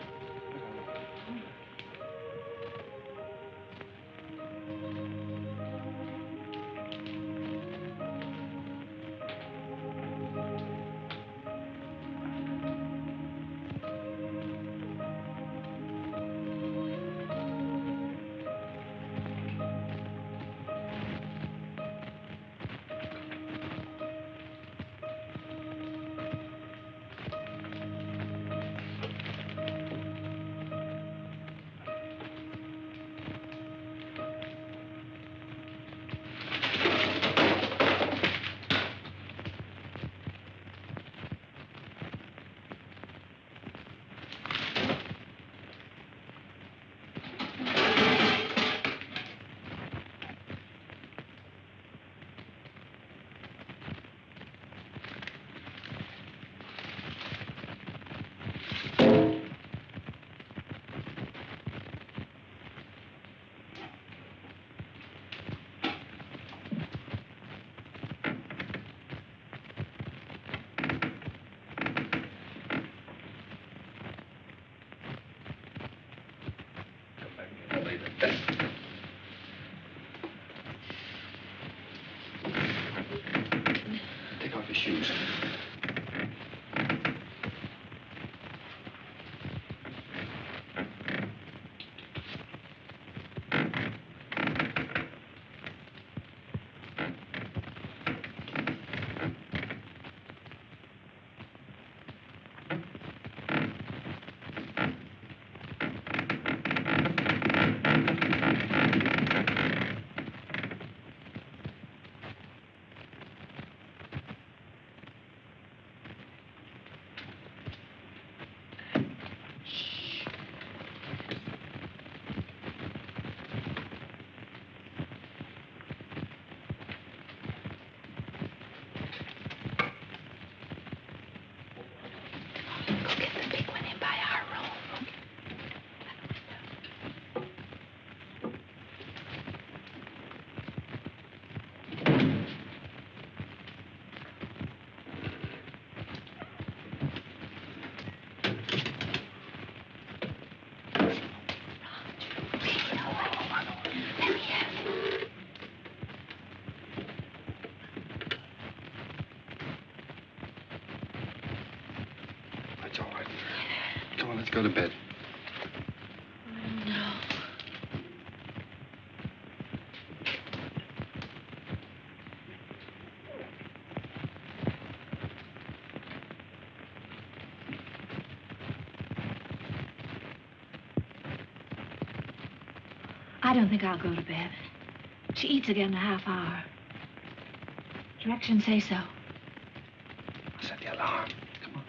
Take off your shoes. Let's go to bed. No. I don't think I'll go to bed. She eats again in a half hour. Directions say so. I'll set the alarm. Come on.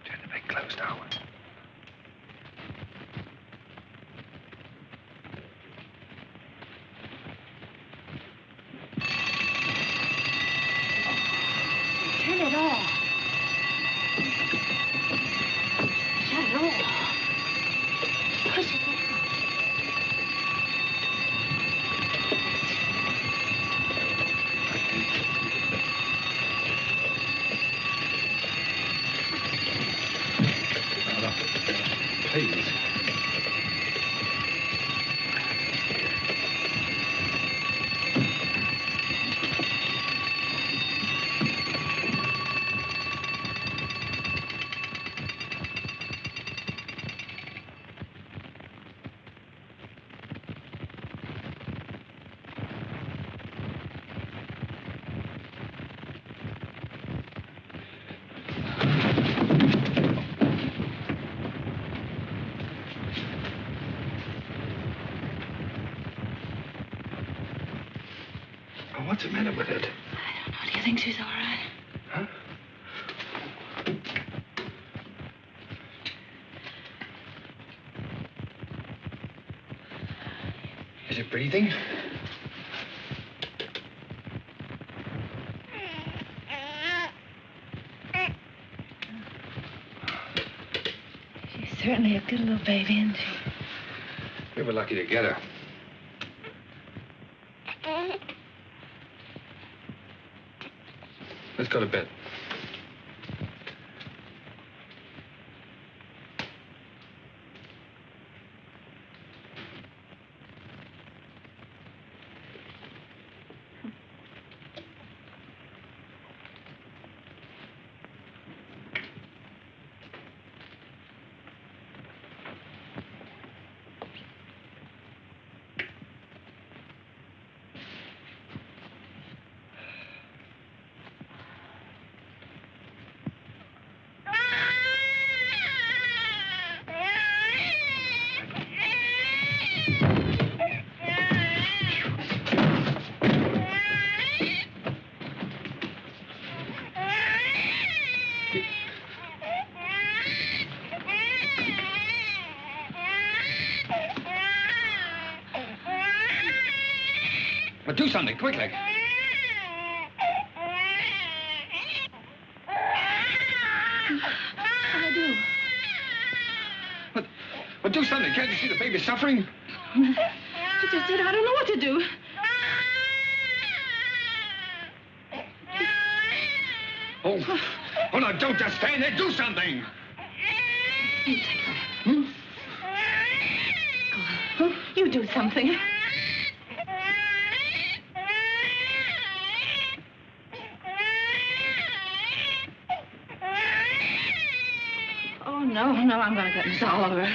Turn the bed closed now. Turn it off. Shut it off. Push it down. please. What's the matter with it? I don't know. Do you think she's all right? Huh? Is it breathing? She's certainly a good little baby, isn't she? We were lucky to get her. Let's go to bed. But do something, quickly. I do. But do something. Can't you see the baby's suffering? I just did. I don't know what to do. Oh, no, don't just stand there. Do something. You take her. Hmm? Go on. You do something. Oh, no, I'm going to get this all over.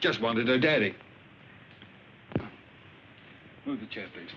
Just wanted her daddy. Move the chair, please.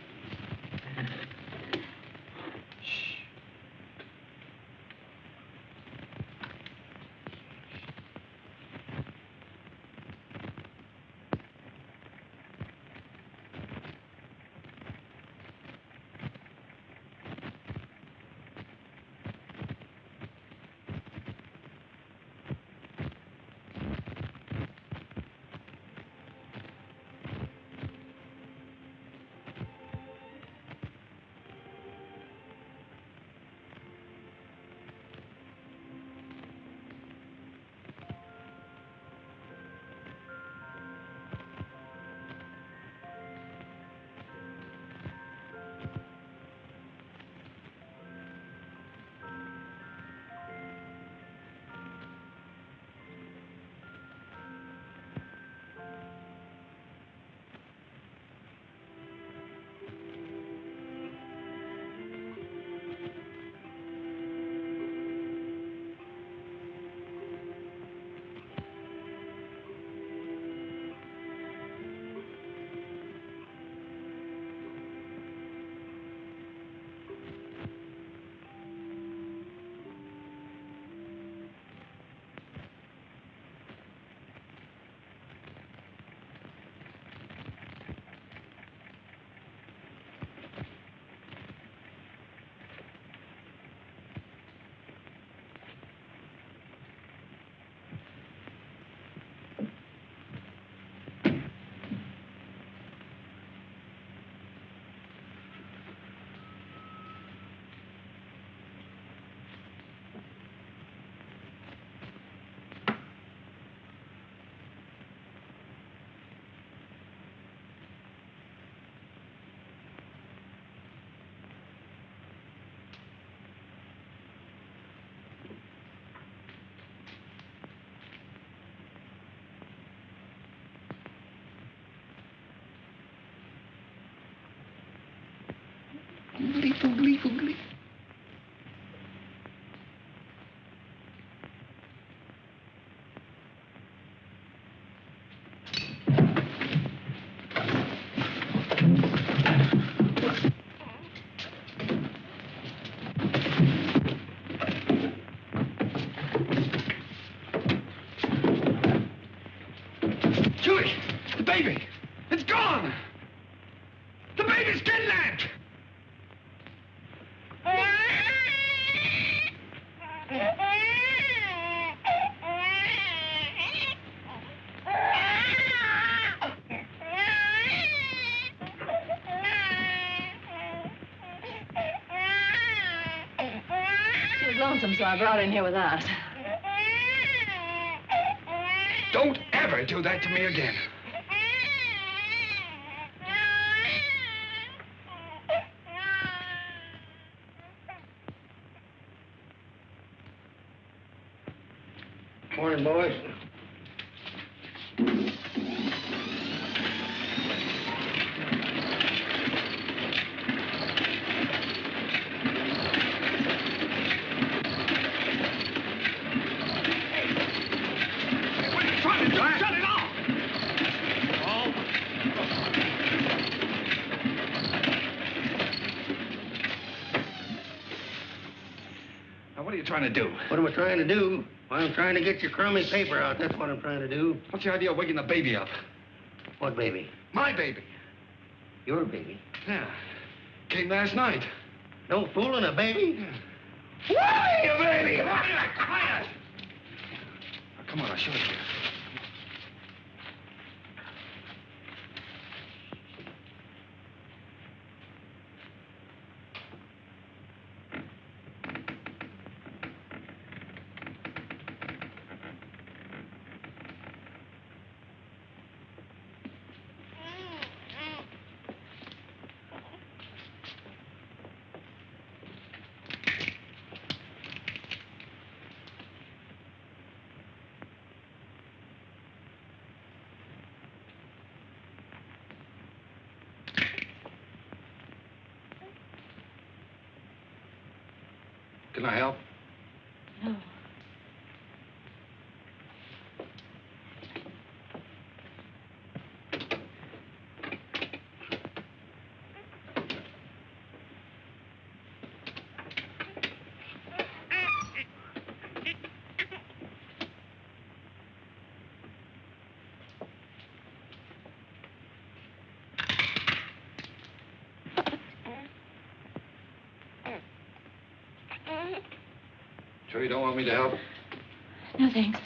Oogly, oogly. Julie, the baby, it's gone. The baby's kidnapped. She was lonesome, so I brought her in here with us. Don't ever do that to me again. Morning, boys. Shut it off! Now, what are you trying to do? What am I trying to do? Well, I'm trying to get your crummy paper out. That's what I'm trying to do. What's your idea of waking the baby up? What baby? My baby. Your baby? Yeah. Came last night. No fooling a baby? Why, you baby? Quiet! Now, come on, I'll show you. Can I help? No. Sure you don't want me to help? No, thanks.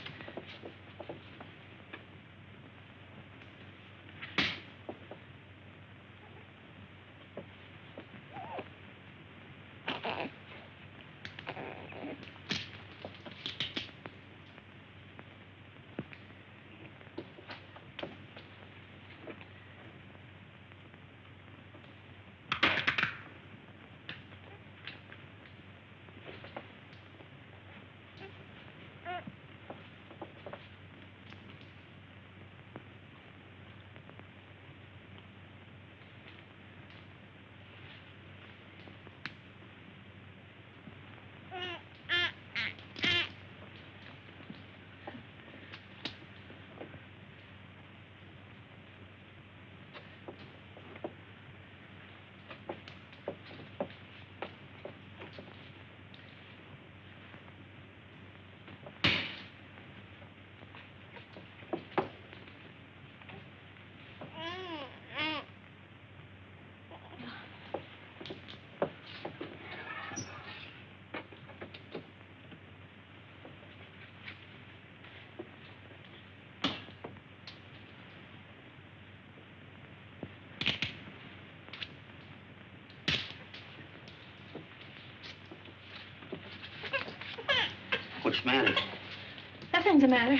What's the matter? Nothing's the matter.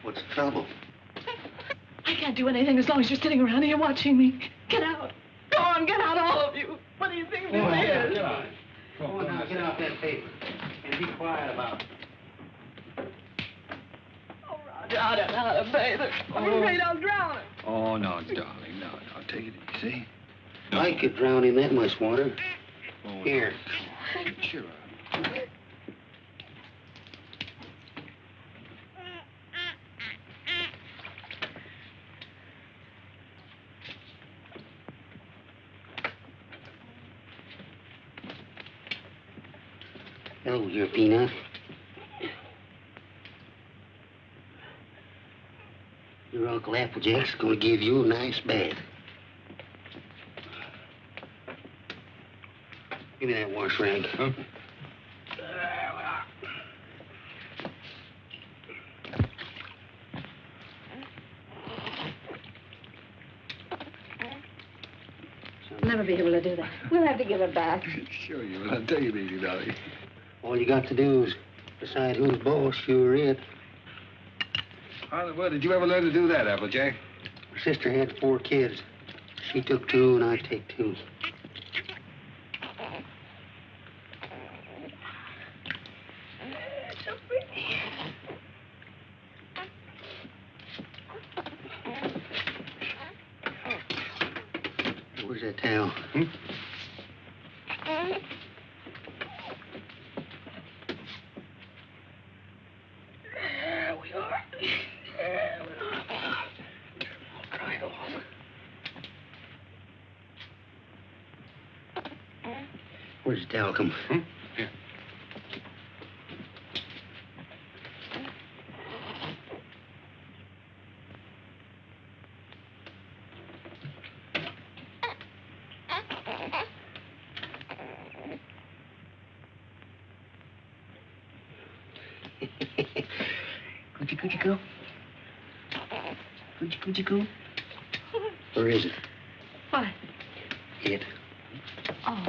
What's the trouble? I can't do anything as long as you're sitting around here watching me. Get out. Go on, get out, all of you. What do you think this is? Go on now, get out that paper. And be quiet about it. Oh, Roger, I don't know how to bathe her. I'm afraid I'll drown her. Oh, no, darling, no. Take it easy. I could drown in that much water. Oh, Here. No. Cheer up. Hello, your Peanut. Your Uncle Applejack's gonna give you a nice bath. Give me that wash rag. Huh? I'll never be able to do that. We'll have to give her back. Sure you will. I'll take it easy, darling. All you got to do is decide who's boss, you or it. Well, did you ever learn to do that, Applejack? My sister had 4 kids. She took 2, and I take 2. So pretty. Where's that towel? Hmm? There we are. There we are. I'll dry it off. Where's the towel come from? Hmm? Here. Coochie coo? Coochie coo? Or is it? What? It. Oh.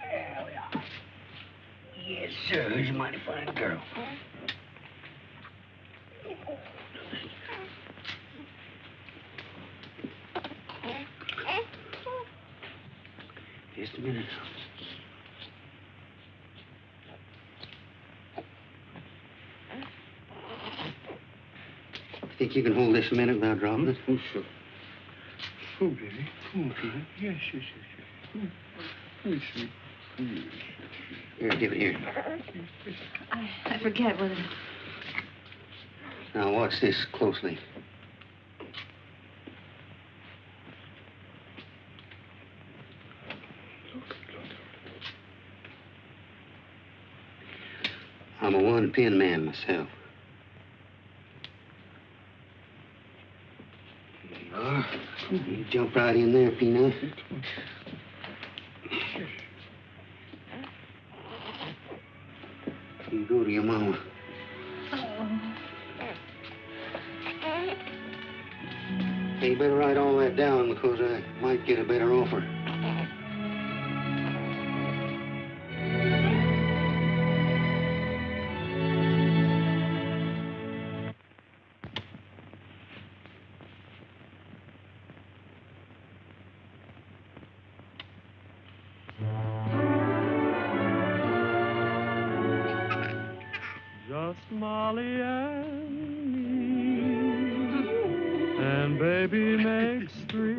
There we are. Yes, sir. Who's a mighty fine girl. Just a minute. Think you can hold this a minute without dropping it? Oh, sure. Oh, baby. Oh, Peter. Yes, yes, yes, yes. Yes, yes. Here, give it here. I forget what it is. Now, watch this closely. I'm a one-pin man myself. There you are. You jump right in there, Peanut. You go to your mama. Hey, you better write all that down because I might get a better offer. Just Molly and me, and baby makes 3.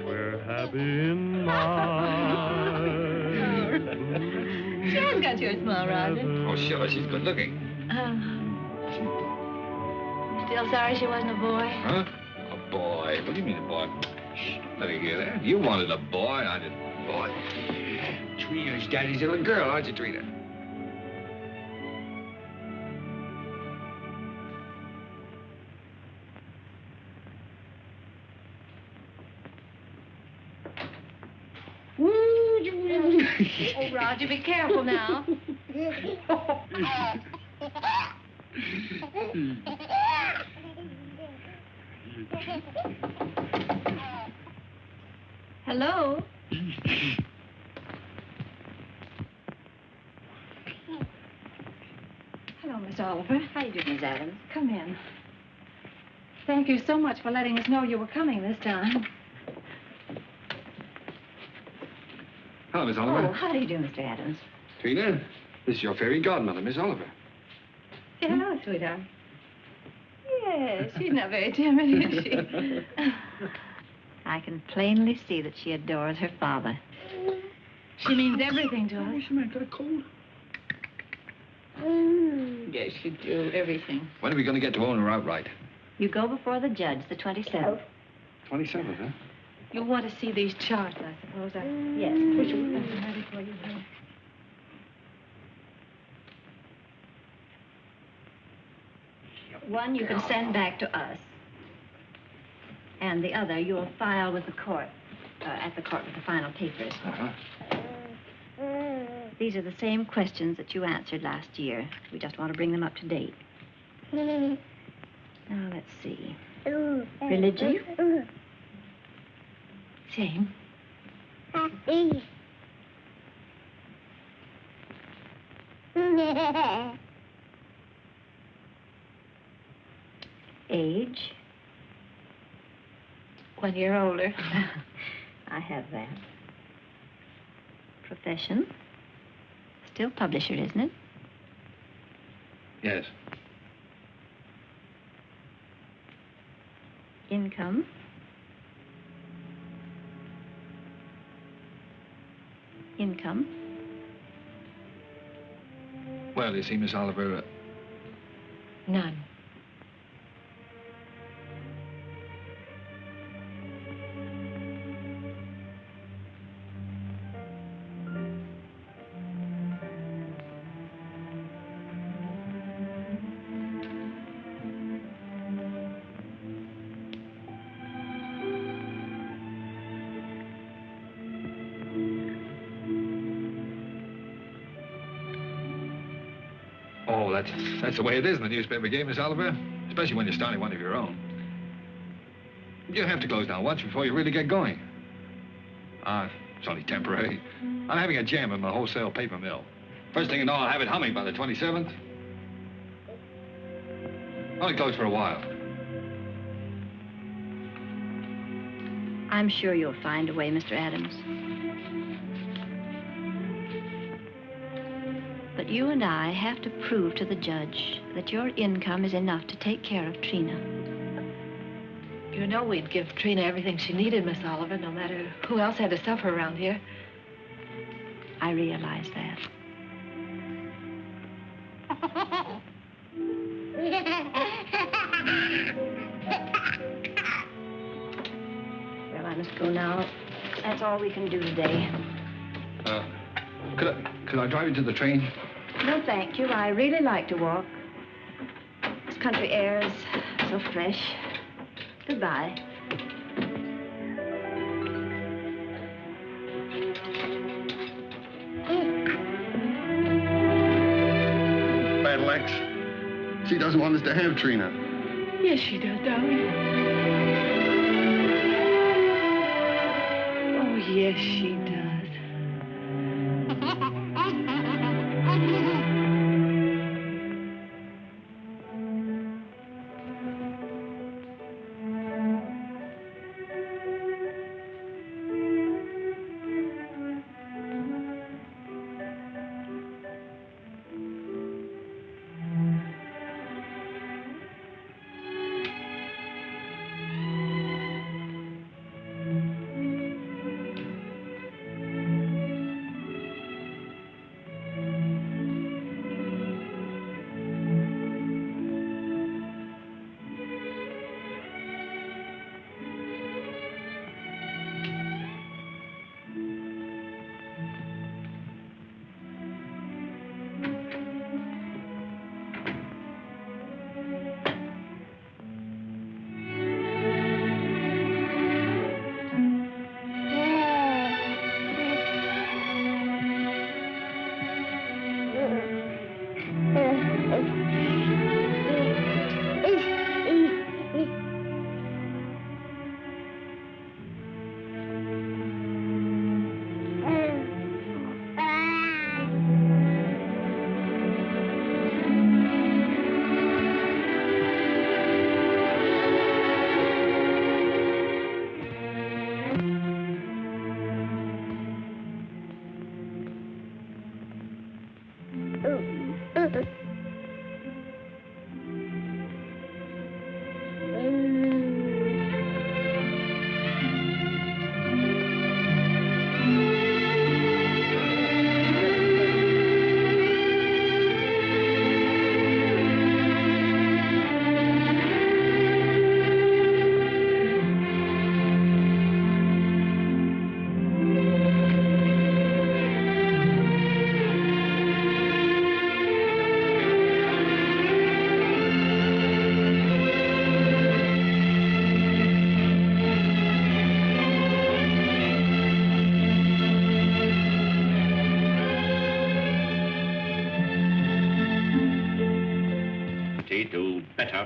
We're happy in my blue. She has got your smile, Roger. Oh, sure, she's good looking. Still sorry she wasn't a boy? Huh? A boy? What do you mean a boy? Shh, don't let her hear that. You wanted a boy, I didn't. Boy. Trina's daddy's little girl, aren't you, Trina? Oh, Roger, be careful now. Hello? Hello, Miss Oliver. How you doing, Miss Adams? Come in. Thank you so much for letting us know you were coming this time. Hello, Miss Oliver. Oh, how do you do, Mr. Adams? Trina, this is your fairy godmother, Miss Oliver. Say hello, sweetheart. Yes, she's not very timid, is she? I can plainly see that she adores her father. She means everything to us. Oh, she might got a cold. Yes, you do. Everything. When are we going to get to own her outright? You go before the judge, the 27th. 27th, huh? You'll want to see these charts, I suppose. Yes. Which will be ready for you here. One you can send back to us. And the other you'll file with the court, at the court with the final papers. Uh-huh. These are the same questions that you answered last year. We just want to bring them up to date. Now, let's see. Religion? Same. Age? 1 year older. I have that. Profession? Still publisher, isn't it? Yes. Income? Income? Well, you see, Miss Oliver, None. oh, that's the way it is in the newspaper game, Miss Oliver. Especially when you're starting one of your own. You have to close down once before you really get going. It's only temporary. I'm having a jam in my wholesale paper mill. First thing you know, I'll have it humming by the 27th. Only closed for a while. I'm sure you'll find a way, Mr. Adams. But you and I have to prove to the judge that your income is enough to take care of Trina. You know we'd give Trina everything she needed, Miss Oliver, no matter who else had to suffer around here. I realize that. Well, I must go now. That's all we can do today. Could I drive you to the train? No, thank you. I really like to walk. This country air is so fresh. Goodbye. Battle Axe. She doesn't want us to have Trina. Yes, she does, darling. Oh, yes, she does.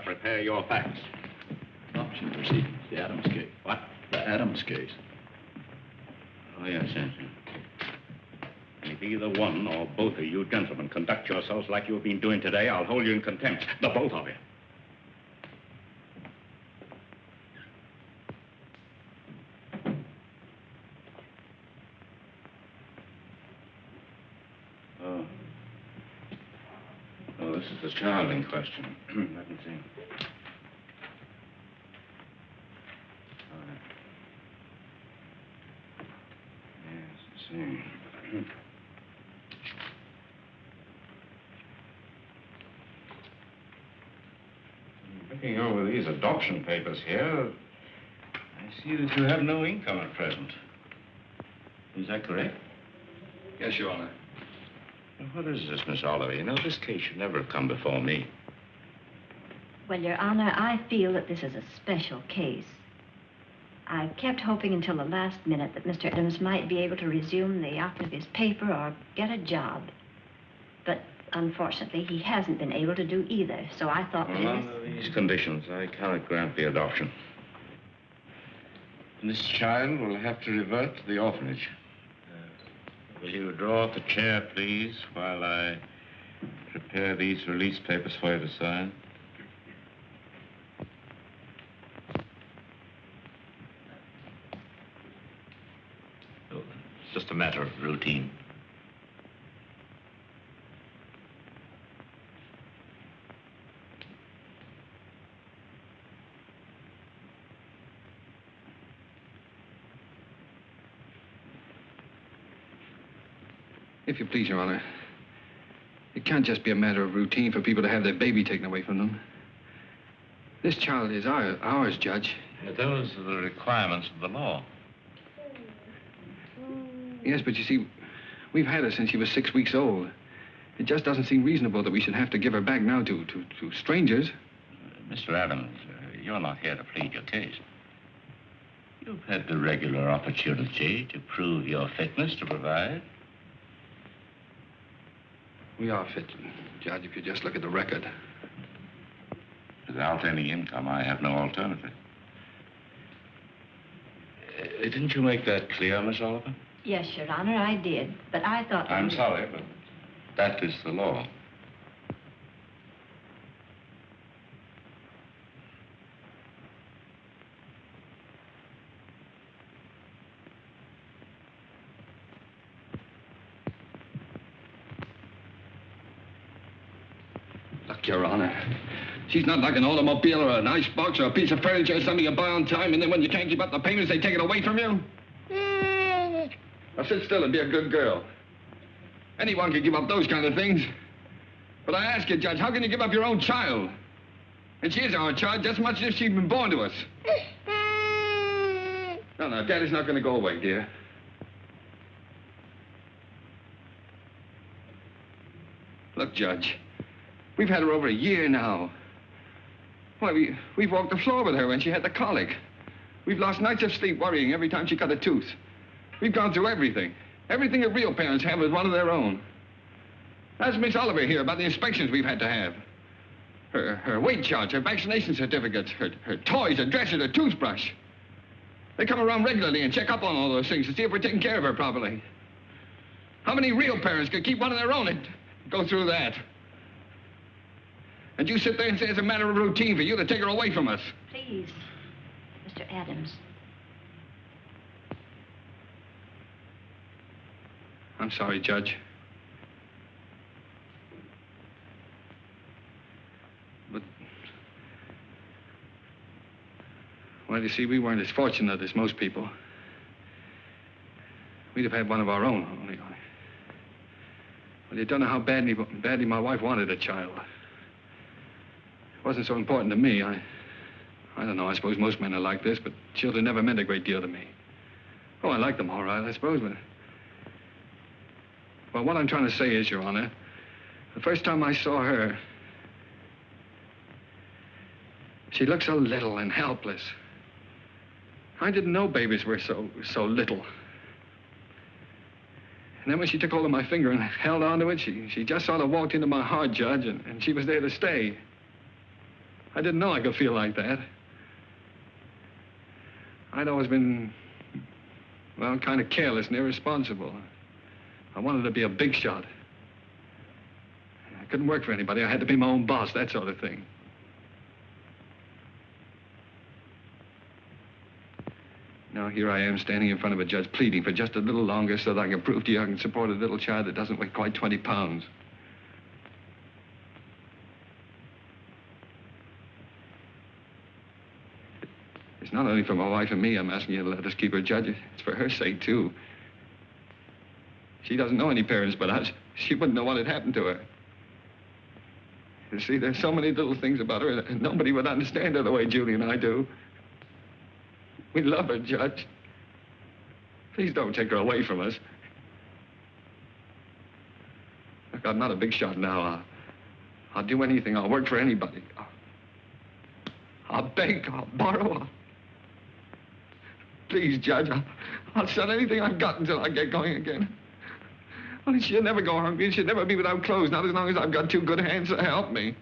Prepare your facts. Option proceedings, the Adams case. What? The Adams case. Oh, yes, yes. And if either one or both of you gentlemen conduct yourselves like you've been doing today, I'll hold you in contempt. The both of you. Oh, this is the child in question. Let me see. Looking over these adoption papers here, I see that you have no income at present. Is that correct? Yes, Your Honor. What is this, Miss Oliver? You know, this case should never have come before me. Well, Your Honor, I feel that this is a special case. I've kept hoping until the last minute that Mr. Adams might be able to resume the output of his paper or get a job. But unfortunately, he hasn't been able to do either, so I thought well, under these conditions, I cannot grant the adoption. And this child will have to revert to the orphanage. Will you draw up a chair, please, while I prepare these release papers for you to sign? It's just a matter of routine. If you please, Your Honor, it can't just be a matter of routine for people to have their baby taken away from them. This child is ours, Judge. Yeah, those are the requirements of the law. Yes, but you see, we've had her since she was 6 weeks old. It just doesn't seem reasonable that we should have to give her back now to strangers. Mr. Adams, you're not here to plead your case. You've had the regular opportunity to prove your fitness to provide. We are fit, Judge, if you just look at the record. Without any income, I have no alternative. Didn't you make that clear, Miss Oliver? Yes, Your Honor, I did. But I thought... I'm sorry, but that is the law. Look, Your Honor, she's not like an automobile or an icebox or a piece of furniture or something you buy on time, and then when you can't keep up the payments, they take it away from you. Now, sit still and be a good girl. Anyone can give up those kind of things. But I ask you, Judge, how can you give up your own child? And she is our child just as much as if she'd been born to us. No, Daddy's not going to go away, dear. Look, Judge, we've had her over a year now. Why, we've walked the floor with her when she had the colic. We've lost nights of sleep worrying every time she cut a tooth. We've gone through everything. Everything that real parents have with one of their own. Ask Miss Oliver here about the inspections we've had to have. Her weight charts, her vaccination certificates, her toys, her dresser, her toothbrush. They come around regularly and check up on all those things to see if we're taking care of her properly. How many real parents could keep one of their own and go through that? And you sit there and say it's a matter of routine for you to take her away from us. Please, Mr. Adams. I'm sorry, Judge. But... Well, you see, we weren't as fortunate as most people. We'd have had one of our own, only. Well, you don't know how badly my wife wanted a child. It wasn't so important to me. I don't know, I suppose most men are like this, but children never meant a great deal to me. Oh, I like them all right, I suppose, but... Well, what I'm trying to say is, Your Honor, the first time I saw her, she looked so little and helpless. I didn't know babies were so little. And then when she took hold of my finger and held onto it, she just sort of walked into my heart, Judge, and she was there to stay. I didn't know I could feel like that. I'd always been, well, kind of careless and irresponsible. I wanted to be a big shot. I couldn't work for anybody. I had to be my own boss, that sort of thing. Now, here I am standing in front of a judge pleading for just a little longer so that I can prove to you I can support a little child that doesn't weigh quite 20 pounds. It's not only for my wife and me I'm asking you to let us keep her, Judge. It's for her sake, too. She doesn't know any parents but us. She wouldn't know what had happened to her. You see, there's so many little things about her that nobody would understand her the way Julie and I do. We love her, Judge. Please don't take her away from us. Look, I'm not a big shot now. I'll do anything. I'll work for anybody. I'll beg. I'll borrow. Please, Judge, I'll sell anything I've got until I get going again. Only she'll never go hungry and she'll never be without clothes, not as long as I've got two good hands to help me.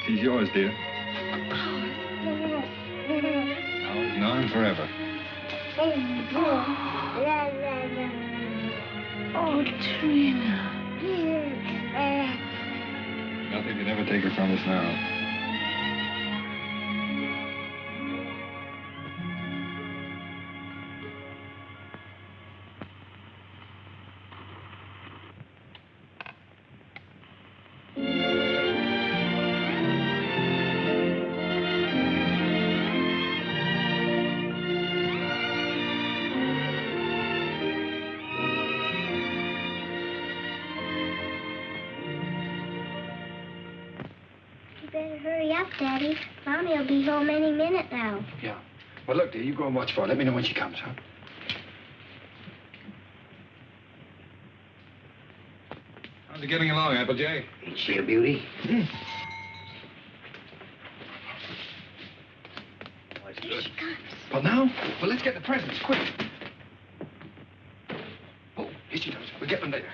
She's yours, dear. Ours now and forever. Oh, Trina. Nothing could ever take her from us now. Daddy, Mommy will be home any minute now. Yeah. Well, look, dear, you go and watch for her. Let me know when she comes, huh? How's it getting along, Applejay? Ain't she a beauty? Here she comes. Well, now? Well, let's get the presents, quick. Oh, here she comes. We'll get them later.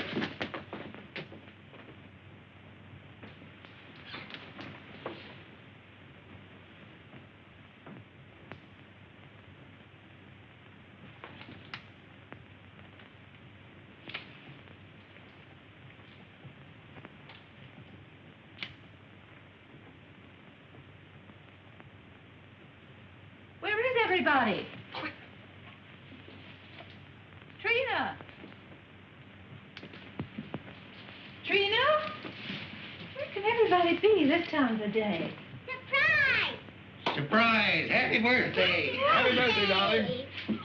Everybody. Trina! Trina! Trina? Where can everybody be this time of the day? Surprise! Surprise! Happy birthday! Happy birthday, darling.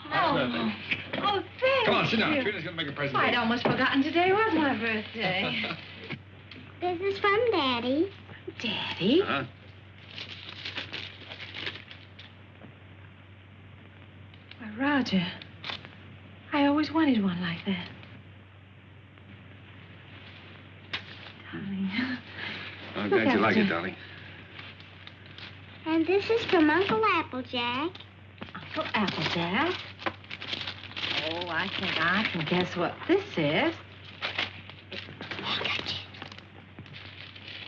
Happy birthday. Oh, thank Come on, sit you. down. Trina's going to make a present. I'd almost forgotten today was my birthday. This is from Daddy. Daddy? Huh? Why, Roger, I always wanted one like that. Darling. I'm Look glad you at like you. it, darling. And this is from Uncle Applejack. Uncle Applejack? Oh, I think I can guess what this is.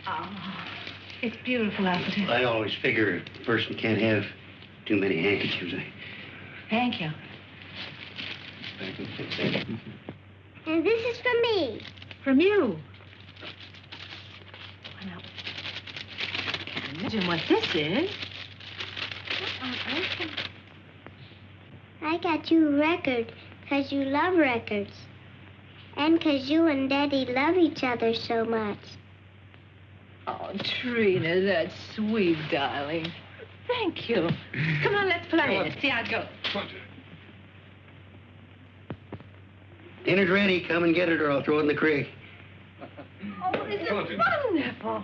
Oh, it's beautiful, Applejack. I always figure a person can't have too many handkerchiefs. Thank you. And this is from me. From you. Well, now, I can't imagine what this is. What on earth can... I got you a record, 'cause you love records. And 'cause you and Daddy love each other so much. Oh, Trina, that's sweet, darling. Thank you. Come on, let's play it. See how it goes. Dinner's ready. Come and get it, or I'll throw it in the creek. Oh, this is wonderful.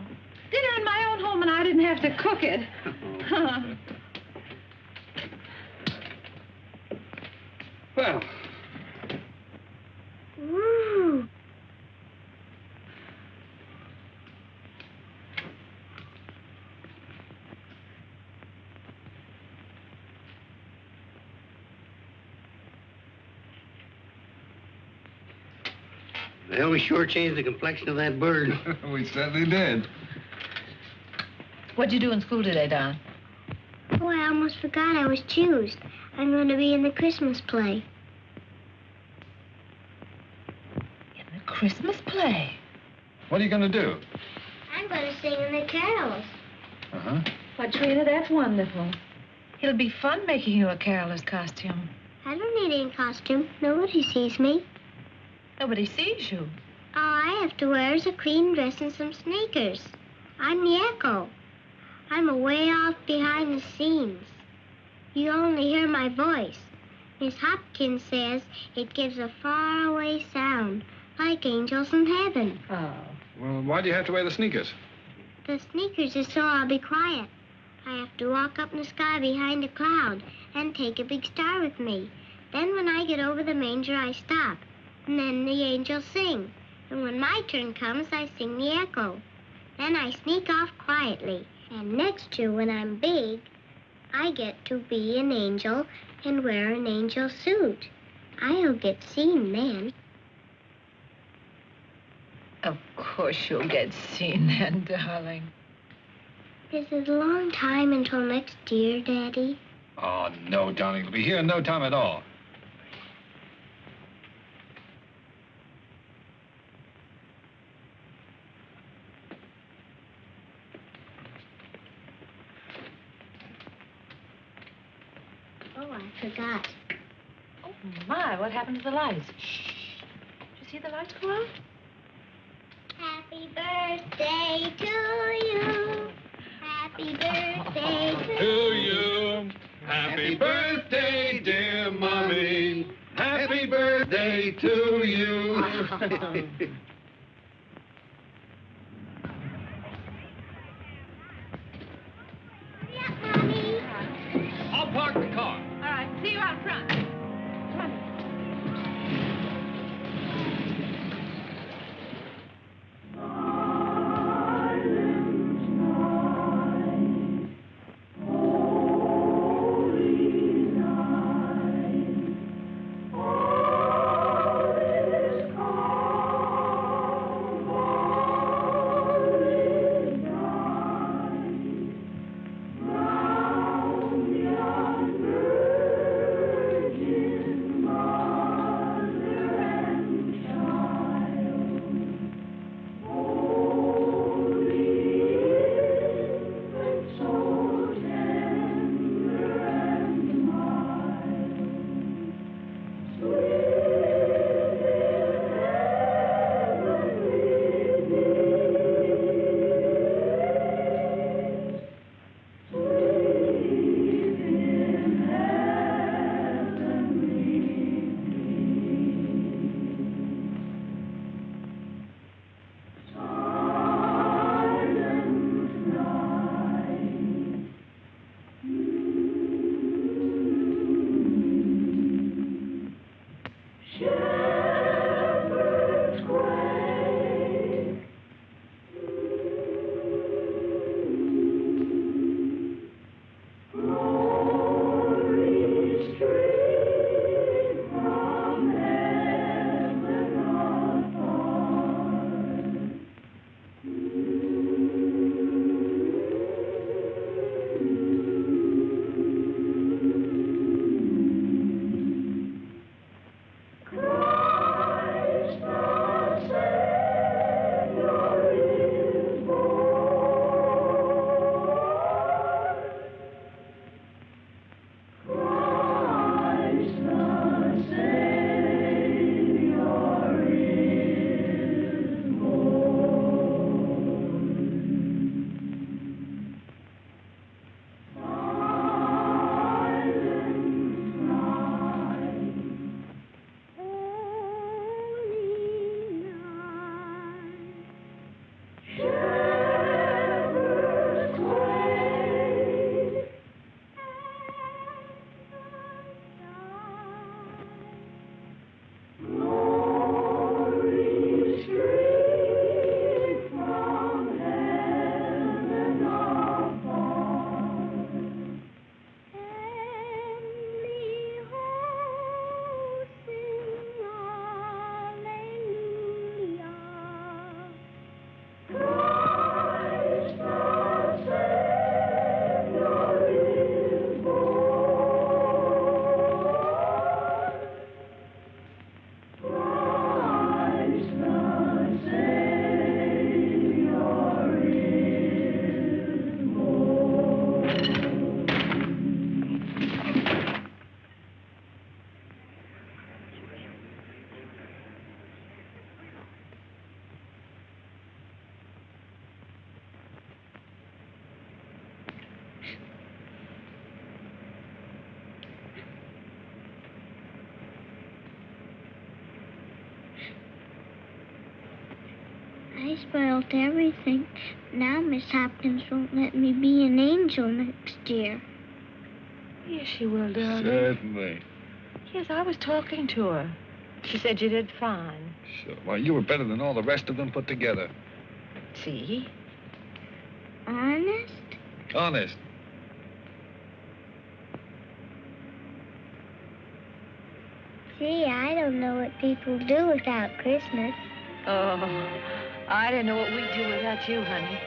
Dinner in my own home, and I didn't have to cook it. Well. Woo! Well, we sure changed the complexion of that bird. We certainly did. What'd you do in school today, Don? Oh, I almost forgot I was choosed. I'm going to be in the Christmas play. In the Christmas play? What are you going to do? I'm going to sing in the carols. Uh-huh. Why, Trina, that's wonderful. It'll be fun making you a caroler's costume. I don't need any costume. Nobody sees me. Nobody sees you. All I have to wear is a clean dress and some sneakers. I'm the echo. I'm away off behind the scenes. You only hear my voice. Miss Hopkins says it gives a faraway sound, like angels in heaven. Oh. Well, why do you have to wear the sneakers? The sneakers is so I'll be quiet. I have to walk up in the sky behind a cloud and take a big star with me. Then when I get over the manger, I stop. And then the angels sing. And when my turn comes, I sing the echo. Then I sneak off quietly. And next year, when I'm big, I get to be an angel and wear an angel suit. I'll get seen then. Of course you'll get seen then, darling. Is it a long time until next year, Daddy? Oh, no, darling. It'll be here in no time at all. Oh, I forgot. Oh, my, what happened to the lights? Shh. Did you see the lights go out? Happy birthday to you. Happy birthday To you. Happy birthday, dear Mommy. Happy birthday to you. I'll park the car. All right, see you out front. Come on. I spoiled everything. Now Miss Hopkins won't let me be an angel next year. Yes, she will, darling. Certainly. Yes, I was talking to her. She said you did fine. Sure. Well, you were better than all the rest of them put together. See? Honest? Honest. Gee, I don't know what people do without Christmas. Oh, I didn't know what we'd do without you, honey.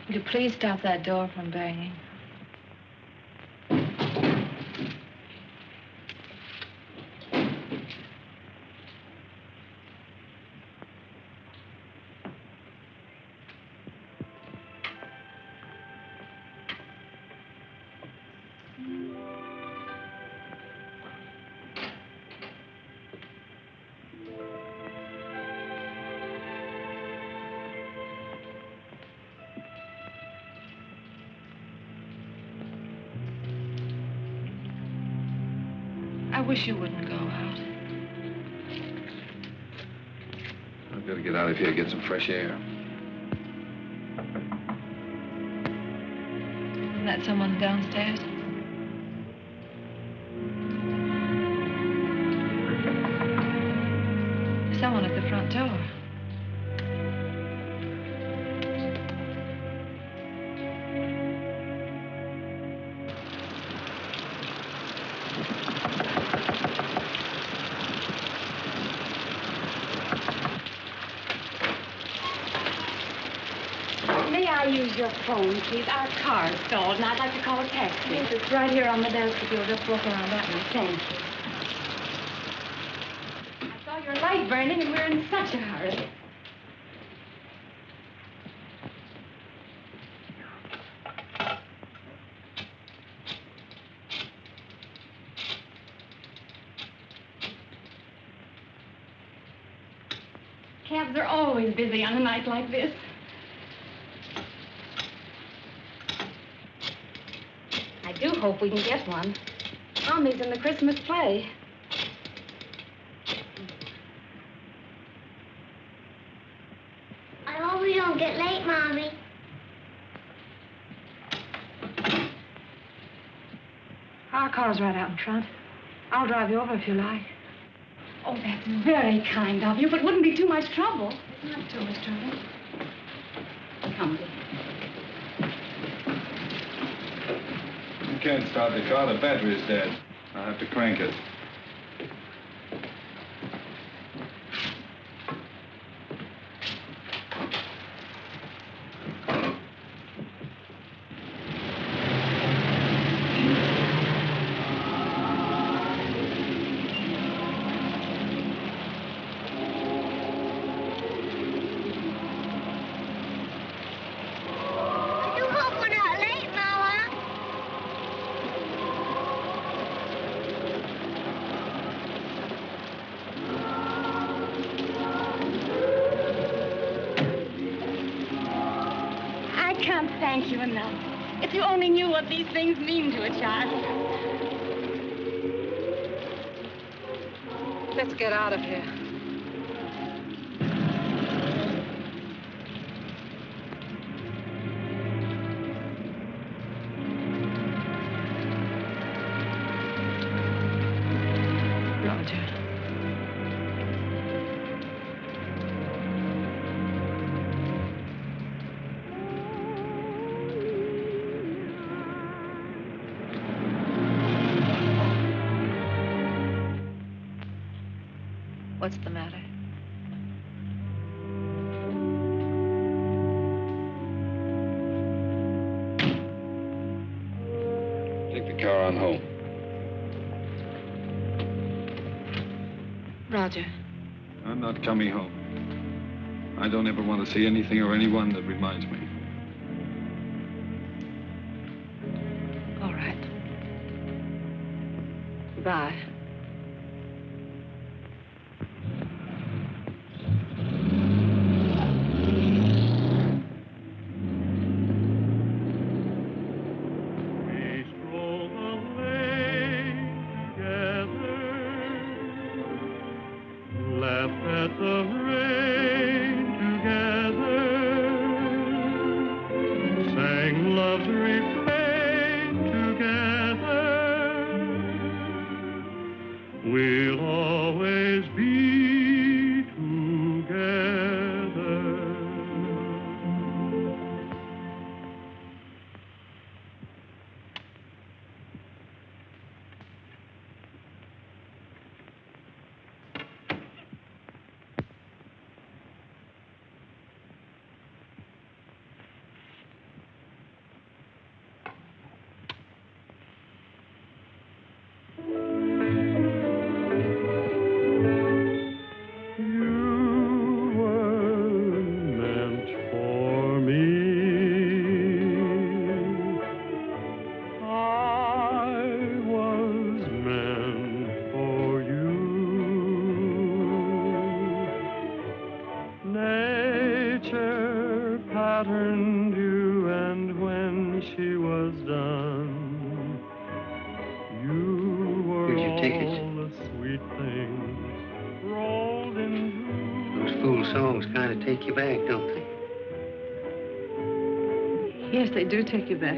Would you please stop that door from banging? I wish you wouldn't go out. I've got to get out of here, get some fresh air. Isn't that someone downstairs? your phone, please? Our car's stalled, and I'd like to call a taxi. Yes, it's right here on the desk if you'll just walk around that way. Thank you. I saw your light burning, and we're in such a hurry. Cabs are always busy on a night like this. I do hope we can get one. Tommy's in the Christmas play. I hope we don't get late, Mommy. Our car's right out in front. I'll drive you over if you like. Oh, that's very kind of you, but wouldn't be too much trouble. Not too much trouble. Come, dear. You can't start the car. The battery's dead. I'll have to crank it. I do hope we're not late, Mama. I can't thank you enough. If you only knew what these things mean to a child. Let's get out of here. Roger. What's the matter? Take the car on home. Roger. I'm not coming home. I don't ever want to see anything or anyone that reminds me. All right. Goodbye. We strolled the lane together, laughed at the rain together, sang love's refrain together. We'll always be together. You were meant for me. I was meant for you. Nature patterned you, and when she was done, you were Here's your tickets. all the sweet things rolled into. Those fool songs kind of take you back, don't they? Yes, they do take you back.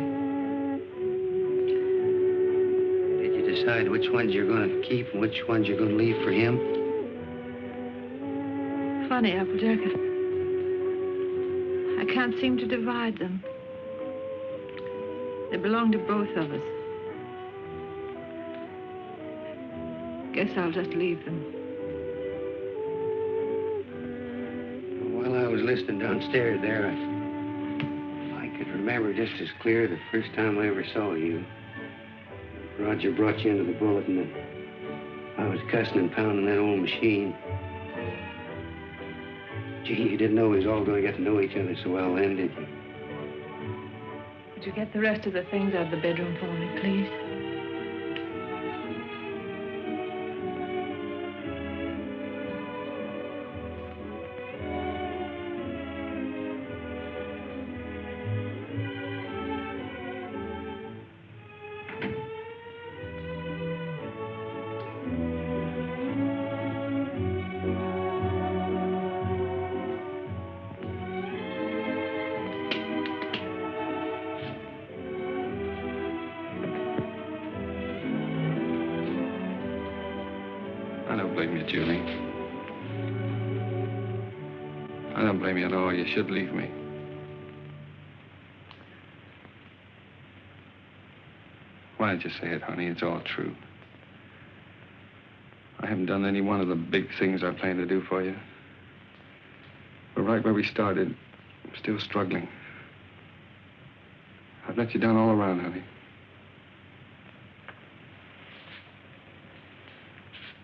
Did you decide which ones you're going to keep and which ones you're going to leave for him? Funny, Applejack. I can't seem to divide them. They belong to both of us. Guess I'll just leave them. While I was listening downstairs there, I could remember just as clear the first time I ever saw you. Roger brought you into the bulletin and I was cussing and pounding that old machine. Gee, you didn't know we was all going to get to know each other so well then, did you? Would you get the rest of the things out of the bedroom for me, please? I don't blame you, Julie. I don't blame you at all. You should leave me. Why did you say it, honey? It's all true. I haven't done any one of the big things I planned to do for you. But right where we started, I'm still struggling. I've let you down all around, honey.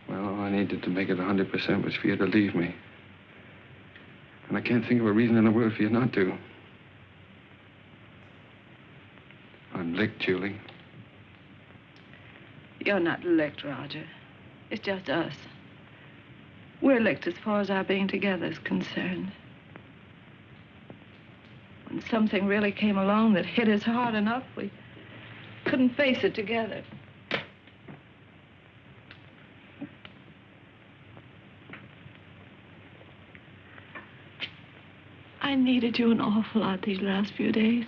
Well, all I needed to make it 100% was for you to leave me. And I can't think of a reason in the world for you not to. I'm licked, Julie. You're not licked, Roger. It's just us. We're licked as far as our being together is concerned. When something really came along that hit us hard enough, we couldn't face it together. I needed you an awful lot these last few days.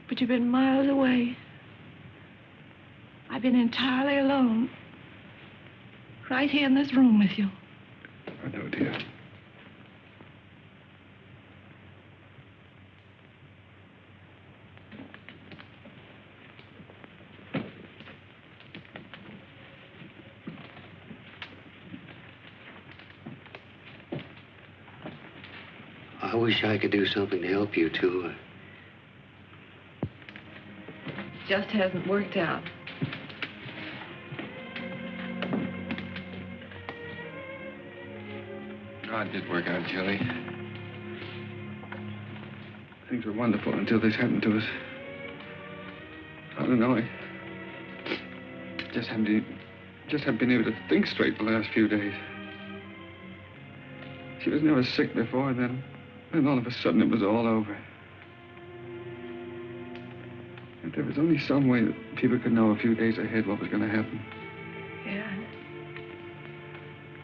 But you've been miles away. I've been entirely alone. Right here in this room with you. I know, dear. I wish I could do something to help you, too. Just hasn't worked out. God did work out, Julie. Things were wonderful until this happened to us. I don't know. I just haven't been able to think straight the last few days. She was never sick before, then all of a sudden it was all over. If there was only some way that people could know a few days ahead what was going to happen. Yeah.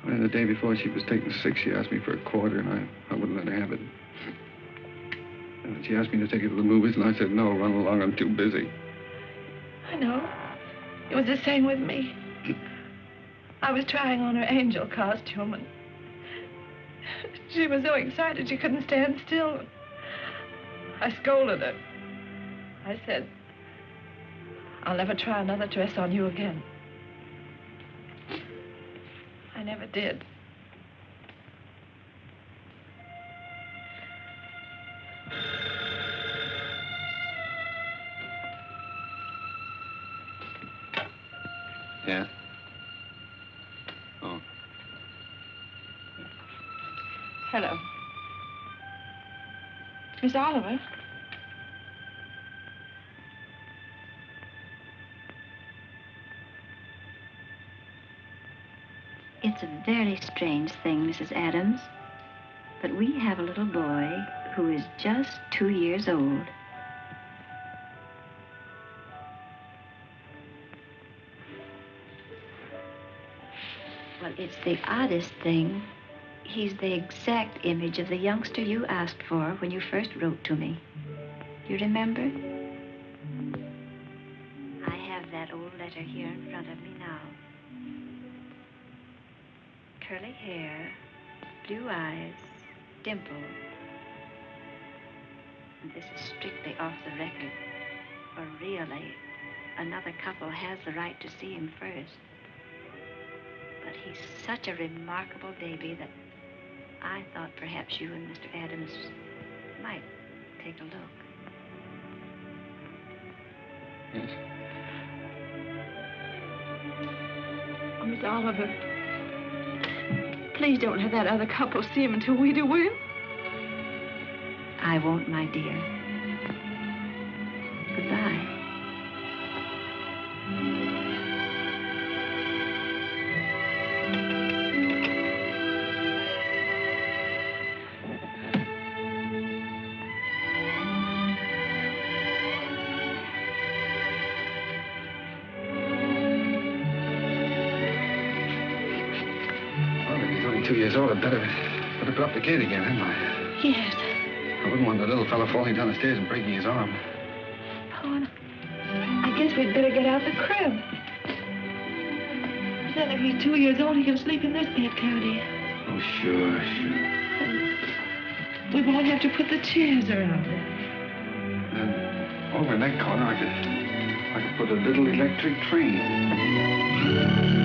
And the day before she was taken sick, she asked me for a quarter, and I wouldn't let her have it. And then she asked me to take her to the movies, and I said, no, run along, I'm too busy. I know. It was the same with me. I was trying on her angel costume, and she was so excited she couldn't stand still. I scolded her. I said, I'll never try another dress on you again. I never did. Yeah? Oh. Hello. Miss Oliver? It's a very strange thing, Mrs. Adams, but we have a little boy who is just 2 years old. Well, it's the oddest thing. He's the exact image of the youngster you asked for when you first wrote to me. You remember? I have that old letter here in front of me now. Curly hair, blue eyes, dimple. And this is strictly off the record. For really, another couple has the right to see him first. But he's such a remarkable baby that I thought perhaps you and Mr. Adams might take a look. Yes. Oh, Miss Oliver, please don't let that other couple see him until we do, will you? I won't, my dear. Goodbye. Well, if he's only 2 years old, I'd better put up the gate again, hadn't I? Yes. I wouldn't want the little fellow falling down the stairs and breaking his arm. Oh, and I guess we'd better get out the crib. Then if he's 2 years old, he can sleep in this bed, can't he? Oh, sure. We won't have to put the chairs around it. And over in that corner, I could put a little electric train.